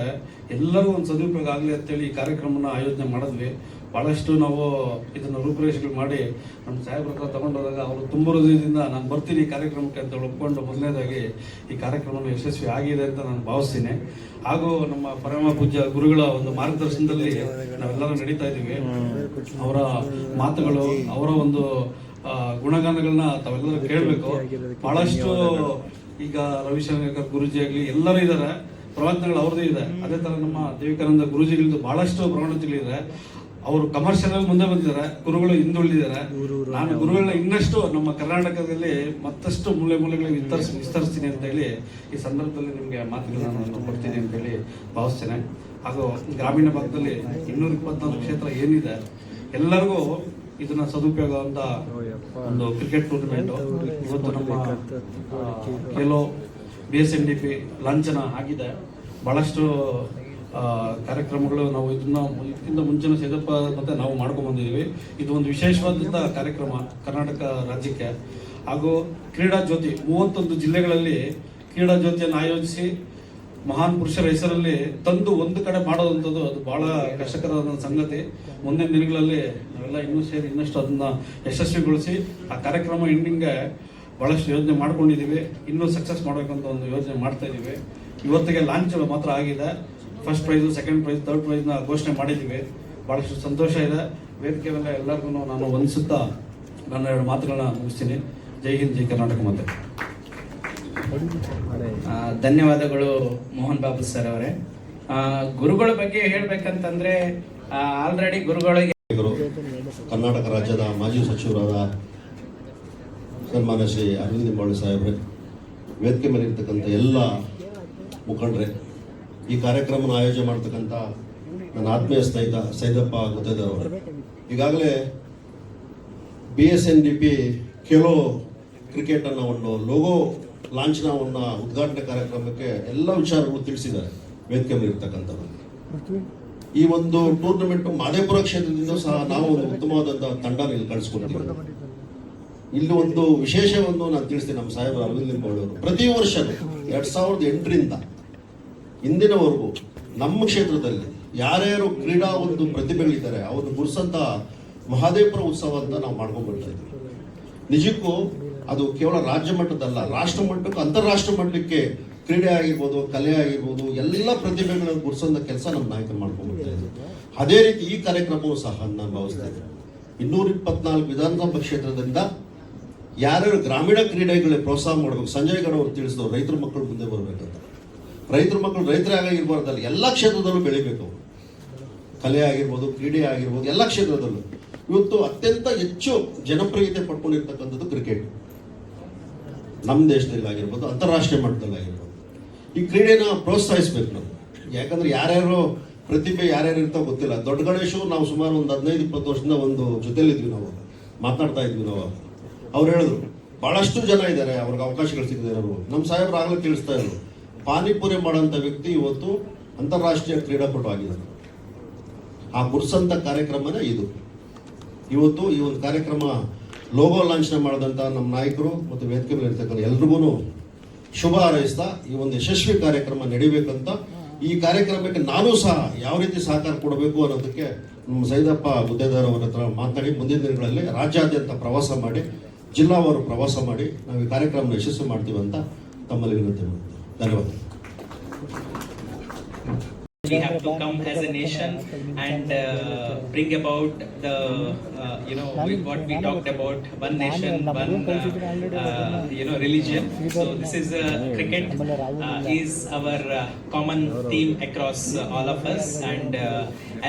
ಎಲ್ಲರೂ ಒಂದು ಸದುಪಯೋಗ ಆಗಲಿ ಅಂತೇಳಿ ಈ ಕಾರ್ಯಕ್ರಮನ ಆಯೋಜನೆ ಮಾಡಿದ್ವಿ. ಭಾಳಷ್ಟು ನಾವು ಇದನ್ನು ರೂಪುರೇಷೆಗಳು ಮಾಡಿ ನಮ್ಮ ಸಾಹೇಬ್ರ ಹತ್ರ ತಗೊಂಡೋದಾಗ ಅವರು ತುಂಬ ಹೃದಯದಿಂದ ನಾನು ಬರ್ತೀನಿ ಈ ಕಾರ್ಯಕ್ರಮಕ್ಕೆ ಅಂತ ಒಪ್ಕೊಂಡು ಮೊದಲನೇದಾಗಿ ಈ ಕಾರ್ಯಕ್ರಮ ಯಶಸ್ವಿ ಆಗಿದೆ ಅಂತ ನಾನು ಭಾವಿಸ್ತೀನಿ. ಹಾಗೂ ನಮ್ಮ ಪರಮ ಪೂಜ್ಯ ಗುರುಗಳ ಒಂದು ಮಾರ್ಗದರ್ಶನದಲ್ಲಿ ನಾವೆಲ್ಲರೂ ನಡೀತಾ ಇದ್ದೀವಿ. ಅವರ ಮಾತುಗಳು, ಅವರ ಒಂದು ಗುಣಗಾನಗಳನ್ನ ತಾವೆಲ್ಲರೂ ಕೇಳಬೇಕು. ಭಾಳಷ್ಟು ಈಗ ರವಿಶಂಕರ್ ಗುರುಜಿ ಆಗಲಿ ಎಲ್ಲರೂ ಇದ್ದಾರೆ, ಪ್ರವಚನಗಳು ಅವ್ರದ್ದೇ ಇದೆ. ಅದೇ ಥರ ನಮ್ಮ ದೇವಿಕಾನಂದ ಗುರುಜಿಗಳದ್ದು ಭಾಳಷ್ಟು ಪ್ರವಚನಗಳಿದೆ. ಅವರು ಕಮರ್ಷಿಯಲ್ ಮುಂದೆ ಬಂದಿದ್ದಾರೆ, ಗುರುಗಳು ಹಿಂದುಳಿದಿದ್ದಾರೆ. ನಾನು ಗುರುಗಳನ್ನ ಇನ್ನಷ್ಟು ನಮ್ಮ ಕರ್ನಾಟಕದಲ್ಲಿ ಮತ್ತಷ್ಟು ಮೂಲೆ ಮೂಲೆಗಳಿಗೆ ವಿಸ್ತರಿಸ್ತೀನಿ ಅಂತ ಹೇಳಿ ಈ ಸಂದರ್ಭದಲ್ಲಿ ನಿಮಗೆ ಮಾತುಗಳನ್ನ ನಾನು ಕೊಡ್ತೀನಿ ಅಂತ ಹೇಳಿ ಭಾವಿಸ್ತೇನೆ. ಹಾಗೂ ಗ್ರಾಮೀಣ ಭಾಗದಲ್ಲಿ 224 ಕ್ಷೇತ್ರ ಏನಿದೆ ಎಲ್ಲರಿಗೂ ಇದನ್ನ ಸದುಪಯೋಗ ಅಂತ ಒಂದು ಕ್ರಿಕೆಟ್ ಟೂರ್ನಮೆಂಟ್ ಇವತ್ತು ನಮ್ಮ ಕೆಲವು BSNDP ಲಾಂಛನ ಆಗಿದೆ. ಬಹಳಷ್ಟು ಕಾರ್ಯಕ್ರಮಗಳು ನಾವು ಇದಕ್ಕಿಂತ ಮುಂಚಿನ ಸೈದಪ್ಪ ಮತ್ತೆ ನಾವು ಮಾಡ್ಕೊಂಡು ಬಂದಿದ್ದೀವಿ. ಇದು ಒಂದು ವಿಶೇಷವಾದಂಥ ಕಾರ್ಯಕ್ರಮ ಕರ್ನಾಟಕ ರಾಜ್ಯಕ್ಕೆ. ಹಾಗೂ ಕ್ರೀಡಾ ಜ್ಯೋತಿ 31 ಜಿಲ್ಲೆಗಳಲ್ಲಿ ಕ್ರೀಡಾ ಜ್ಯೋತಿಯನ್ನು ಆಯೋಜಿಸಿ ಮಹಾನ್ ಪುರುಷರ ಹೆಸರಲ್ಲಿ ತಂದು ಒಂದು ಕಡೆ ಮಾಡೋದಂಥದ್ದು ಅದು ಬಹಳ ಕಷ್ಟಕರವಾದ ಸಂಗತಿ. ಮುಂದಿನ ದಿನಗಳಲ್ಲಿ ನಾವೆಲ್ಲ ಇನ್ನೂ ಸೇರಿ ಇನ್ನಷ್ಟು ಅದನ್ನ ಯಶಸ್ವಿಗೊಳಿಸಿ ಆ ಕಾರ್ಯಕ್ರಮ ಎಂಡಿಂಗ್ಗೆ ಬಹಳಷ್ಟು ಯೋಜನೆ ಮಾಡ್ಕೊಂಡಿದ್ದೀವಿ. ಇನ್ನೂ ಸಕ್ಸಸ್ ಮಾಡಬೇಕಂತ ಒಂದು ಯೋಜನೆ ಮಾಡ್ತಾ ಇದ್ದೀವಿ. ಇವತ್ತಿಗೆ ಲಾಂಚ್ ಮಾತ್ರ ಆಗಿದೆ. First prize, second prize, third ಪ್ರೈಸ್ನ ಘೋಷಣೆ ಮಾಡಿದ್ದೀವಿ. ಭಾಳಷ್ಟು ಸಂತೋಷ ಇದೆ. ವೇದಿಕೆ ಮೇಲೆ ಎಲ್ಲರಿಗೂ ನಾನು ವಂದಿಸುತ್ತಾ ನನ್ನ 2 ಮಾತುಗಳನ್ನ ಮುಗಿಸ್ತೀನಿ. ಜೈ ಹಿಂದ್, ಜೈ ಕರ್ನಾಟಕ. ಮತ್ತೆ ಧನ್ಯವಾದಗಳು ಮೋಹನ್ ಬಾಬು ಸರ್ ಅವರೇ. ಗುರುಗಳ ಬಗ್ಗೆ ಹೇಳ್ಬೇಕಂತಂದ್ರೆ ಆಲ್ರೆಡಿ ಗುರುಗಳಿಗೆ ಕರ್ನಾಟಕ ರಾಜ್ಯದ ಮಾಜಿ ಸಚಿವರಾದ ಸನ್ಮಾನ್ಯ ಶ್ರೀ ಅರವಿಂದ್ ನಿಂಬಾಳಿ ಸಾಹೇಬ್ರೆ, ವೇದಿಕೆ ಮೇಲೆ ಇರ್ತಕ್ಕಂಥ ಎಲ್ಲ ಮುಖಂಡರೇ, ಈ ಕಾರ್ಯಕ್ರಮನ ಆಯೋಜನೆ ಮಾಡ್ತಕ್ಕಂಥ ನನ್ನ ಆತ್ಮೀಯ ಸ್ನೇಹಿತ ಸೈದಪ್ಪ ಗುತ್ತೇದಾರ್ ಅವರು, ಈಗಾಗಲೇ BSNDP ಖೇಲೋ ಕ್ರಿಕೆಟ್ ಅನ್ನೋ ಒಂದು ಲೋಗೋ ಲಾಂಛನವನ್ನ ಉದ್ಘಾಟನೆ ಕಾರ್ಯಕ್ರಮಕ್ಕೆ ಎಲ್ಲ ವಿಚಾರಗಳು ತಿಳಿಸಿದ್ದಾರೆ ವೇದಿಕೆ ಮೇಲೆ ಇರ್ತಕ್ಕಂಥದ್ದು. ಈ ಒಂದು ಟೂರ್ನಮೆಂಟ್ ಮಾದೇಪುರ ಕ್ಷೇತ್ರದಿಂದ ಸಹ ನಾವು ಒಂದು ಉತ್ತಮವಾದಂತಹ ತಂಡ ಇಲ್ಲಿ ಕಳಿಸ್ಕೊಡ್ತೀವಿ. ಇಲ್ಲಿ ಒಂದು ವಿಶೇಷವನ್ನು ನಾನು ತಿಳಿಸ್ತೀನಿ. ನಮ್ಮ ಸಾಹೇಬ್ ಅರವಿಂದ್ ನಿಂಬಾಳಿ ಅವರು ಪ್ರತಿ ವರ್ಷ 2008ರಿಂದ ಇಂದಿನವರೆಗೂ ನಮ್ಮ ಕ್ಷೇತ್ರದಲ್ಲಿ ಯಾರ್ಯಾರು ಕ್ರೀಡಾ ಒಂದು ಪ್ರತಿಭೆಗಳಿದ್ದಾರೆ ಅವ್ರನ್ನ ಗುರುಸಂತ ಮಹಾದೇವಪುರ ಉತ್ಸವ ಅಂತ ನಾವು ಮಾಡ್ಕೊಂಡು ಬರ್ತಾ ಇದ್ದೀವಿ. ನಿಜಕ್ಕೂ ಅದು ಕೇವಲ ರಾಜ್ಯ ಮಟ್ಟದಲ್ಲ, ರಾಷ್ಟ್ರ ಮಟ್ಟಕ್ಕೆ, ಅಂತಾರಾಷ್ಟ್ರ ಮಟ್ಟಕ್ಕೆ ಕ್ರೀಡೆ ಆಗಿರ್ಬೋದು, ಕಲೆ ಆಗಿರ್ಬೋದು, ಎಲ್ಲ ಪ್ರತಿಭೆಗಳನ್ನು ಗುರುಸಂತ ಕೆಲಸ ನಮ್ಮ ನಾಯಕರು ಮಾಡ್ಕೊಂಡು ಬರ್ತಾ ಇದ್ದೀವಿ. ಅದೇ ರೀತಿ ಈ ಕಾರ್ಯಕ್ರಮವೂ ಸಹ ನಾನು ಭಾವಿಸ್ತಾ ಇದ್ದೀನಿ. 224 ವಿಧಾನಸಭಾ ಕ್ಷೇತ್ರದಿಂದ ಯಾರ್ಯಾರು ಗ್ರಾಮೀಣ ಕ್ರೀಡೆಗಳಿಗೆ ಪ್ರೋತ್ಸಾಹ ಮಾಡಬೇಕು. ಸಂಜಯ್ ಗೌಡ ಅವರು ತಿಳಿಸಿದವರು ರೈತರ ಮಕ್ಕಳು ಮುಂದೆ ಬರಬೇಕಂತ. ರೈತರ ಮಕ್ಕಳು ರೈತರೇ ಆಗಿರ್ಬಾರ್ದಲ್ಲ, ಎಲ್ಲ ಕ್ಷೇತ್ರದಲ್ಲೂ ಬೆಳಿಬೇಕು. ಕಲೆ ಆಗಿರ್ಬೋದು, ಕ್ರೀಡೆ ಆಗಿರ್ಬೋದು, ಎಲ್ಲ ಕ್ಷೇತ್ರದಲ್ಲೂ. ಇವತ್ತು ಅತ್ಯಂತ ಹೆಚ್ಚು ಜನಪ್ರಿಯತೆ ಪಡ್ಕೊಂಡಿರ್ತಕ್ಕಂಥದ್ದು ಕ್ರಿಕೆಟ್. ನಮ್ಮ ದೇಶದಲ್ಲಿ ಆಗಿರ್ಬೋದು, ಅಂತಾರಾಷ್ಟ್ರೀಯ ಮಟ್ಟದಲ್ಲಿ ಆಗಿರ್ಬೋದು. ಈ ಕ್ರೀಡೆನ ಪ್ರೋತ್ಸಾಹಿಸ್ಬೇಕು ನಾವು. ಯಾಕಂದ್ರೆ ಯಾರ್ಯಾರು ಪ್ರತಿಭೆ ಯಾರ್ಯಾರು ಇರ್ತಾವ ಗೊತ್ತಿಲ್ಲ. ದೊಡ್ಡ ಗಣೇಶು ನಾವು ಸುಮಾರು ಒಂದು 15-20 ವರ್ಷದಿಂದ ಒಂದು ಜೊತೆಲಿದ್ವಿ, ನಾವು ಮಾತನಾಡ್ತಾ ಇದ್ವಿ. ನಾವು ಅವ್ರು ಹೇಳಿದ್ರು ಬಹಳಷ್ಟು ಜನ ಇದ್ದಾರೆ ಅವ್ರಿಗೆ ಅವಕಾಶಗಳು ಸಿಗದೆ ಇರೋರು. ನಮ್ಮ ಸಾಹೇಬ್ರು ಆಗಲೇ ತಿಳಿಸ್ತಾ ಇದ್ರು, ಪಾನಿಪುರಿ ಮಾಡೋಂಥ ವ್ಯಕ್ತಿ ಇವತ್ತು ಅಂತಾರಾಷ್ಟ್ರೀಯ ಕ್ರೀಡಾಪಟು ಆಗಿದ್ದಾರೆ. ಆ ಗುರ್ಸಂತ ಕಾರ್ಯಕ್ರಮನೇ ಇದು. ಇವತ್ತು ಈ ಒಂದು ಕಾರ್ಯಕ್ರಮ ಲೋಗೋ ಲಾಂಛನ ಮಾಡಿದಂಥ ನಮ್ಮ ನಾಯಕರು ಮತ್ತು ವೇದಿಕೆ ಮೇಲೆ ಇರ್ತಕ್ಕಂಥ ಎಲ್ರಿಗೂ ಶುಭ ಹಾರೈಸ್ತಾ ಈ ಒಂದು ಯಶಸ್ವಿ ಕಾರ್ಯಕ್ರಮ ನಡಿಬೇಕಂತ, ಈ ಕಾರ್ಯಕ್ರಮಕ್ಕೆ ನಾನು ಸಹ ಯಾವ ರೀತಿ ಸಹಕಾರ ಕೊಡಬೇಕು ಅನ್ನೋದಕ್ಕೆ ನಮ್ಮ ಸೈದಪ್ಪ ಗುದ್ದೇದಾರ್ ಅವರ ಹತ್ರ ಮಾತನಾಡಿ ಮುಂದಿನ ದಿನಗಳಲ್ಲಿ ರಾಜ್ಯಾದ್ಯಂತ ಪ್ರವಾಸ ಮಾಡಿ, ಜಿಲ್ಲಾವಾರು ಪ್ರವಾಸ ಮಾಡಿ ನಾವು ಈ ಕಾರ್ಯಕ್ರಮ ಯಶಸ್ವಿ ಮಾಡ್ತೀವಿ ಅಂತ ತಮ್ಮಲ್ಲಿ ವಿನಂತಿ ಮಾಡ್ತೀವಿ. ಧನ್ಯವಾದ. We have to come as a nation and bring about the what we talked about, one nation, one religion. So this is cricket is our common theme across all of us, and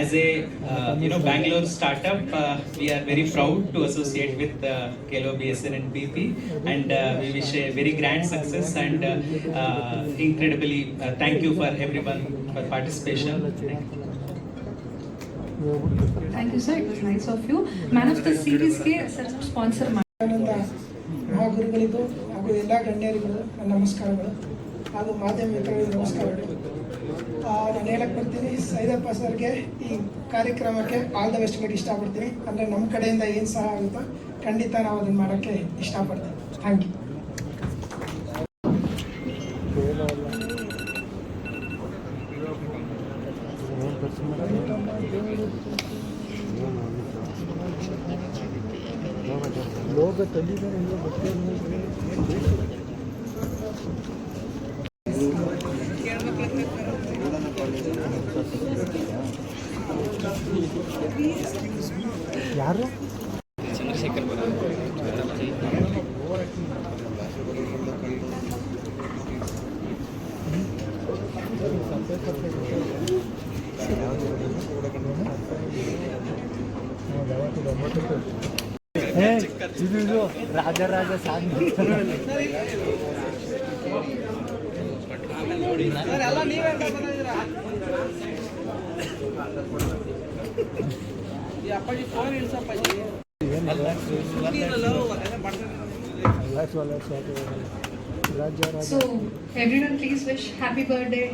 as a Bangalore startup, we are very proud to associate with Kelo BSN and BP, and we wish a very grand success and incredibly thank you for everyone for participation. Thank you, sir. It was nice of you. Man of the series ke sir sponsor ಮಹಾಗುರುಗಳಿಗೂ ಹಾಗೂ ಎಲ್ಲ ಗಣ್ಯರಿಗೂ ನನ್ನ ನಮಸ್ಕಾರಗಳು ಹಾಗೂ ಮಾಧ್ಯಮ ಮಿತ್ರರಿಗೂ ನಮಸ್ಕಾರಗಳು. ನಾನು ಹೇಳಕ್ಕೆ ಬರ್ತೀನಿ, ಸೈದಪ್ಪ ಸರ್ಗೆ ಈ ಕಾರ್ಯಕ್ರಮಕ್ಕೆ ಆಲ್ ದ ಬೆಸ್ಟ್ ಹೇಳಕ್ಕೆ ಇಷ್ಟಪಡ್ತೀನಿ. ಅಂದರೆ ನಮ್ಮ ಕಡೆಯಿಂದ ಏನು ಸಹ ಆಗುತ್ತೋ ಖಂಡಿತ ನಾವು ಅದನ್ನು ಮಾಡೋಕ್ಕೆ ಇಷ್ಟಪಡ್ತೀನಿ. Thank you. ಯಾರು ಚಂದ್ರಶೇಖರ್ ಇದು Rajaraja song So everyone please wish happy birthday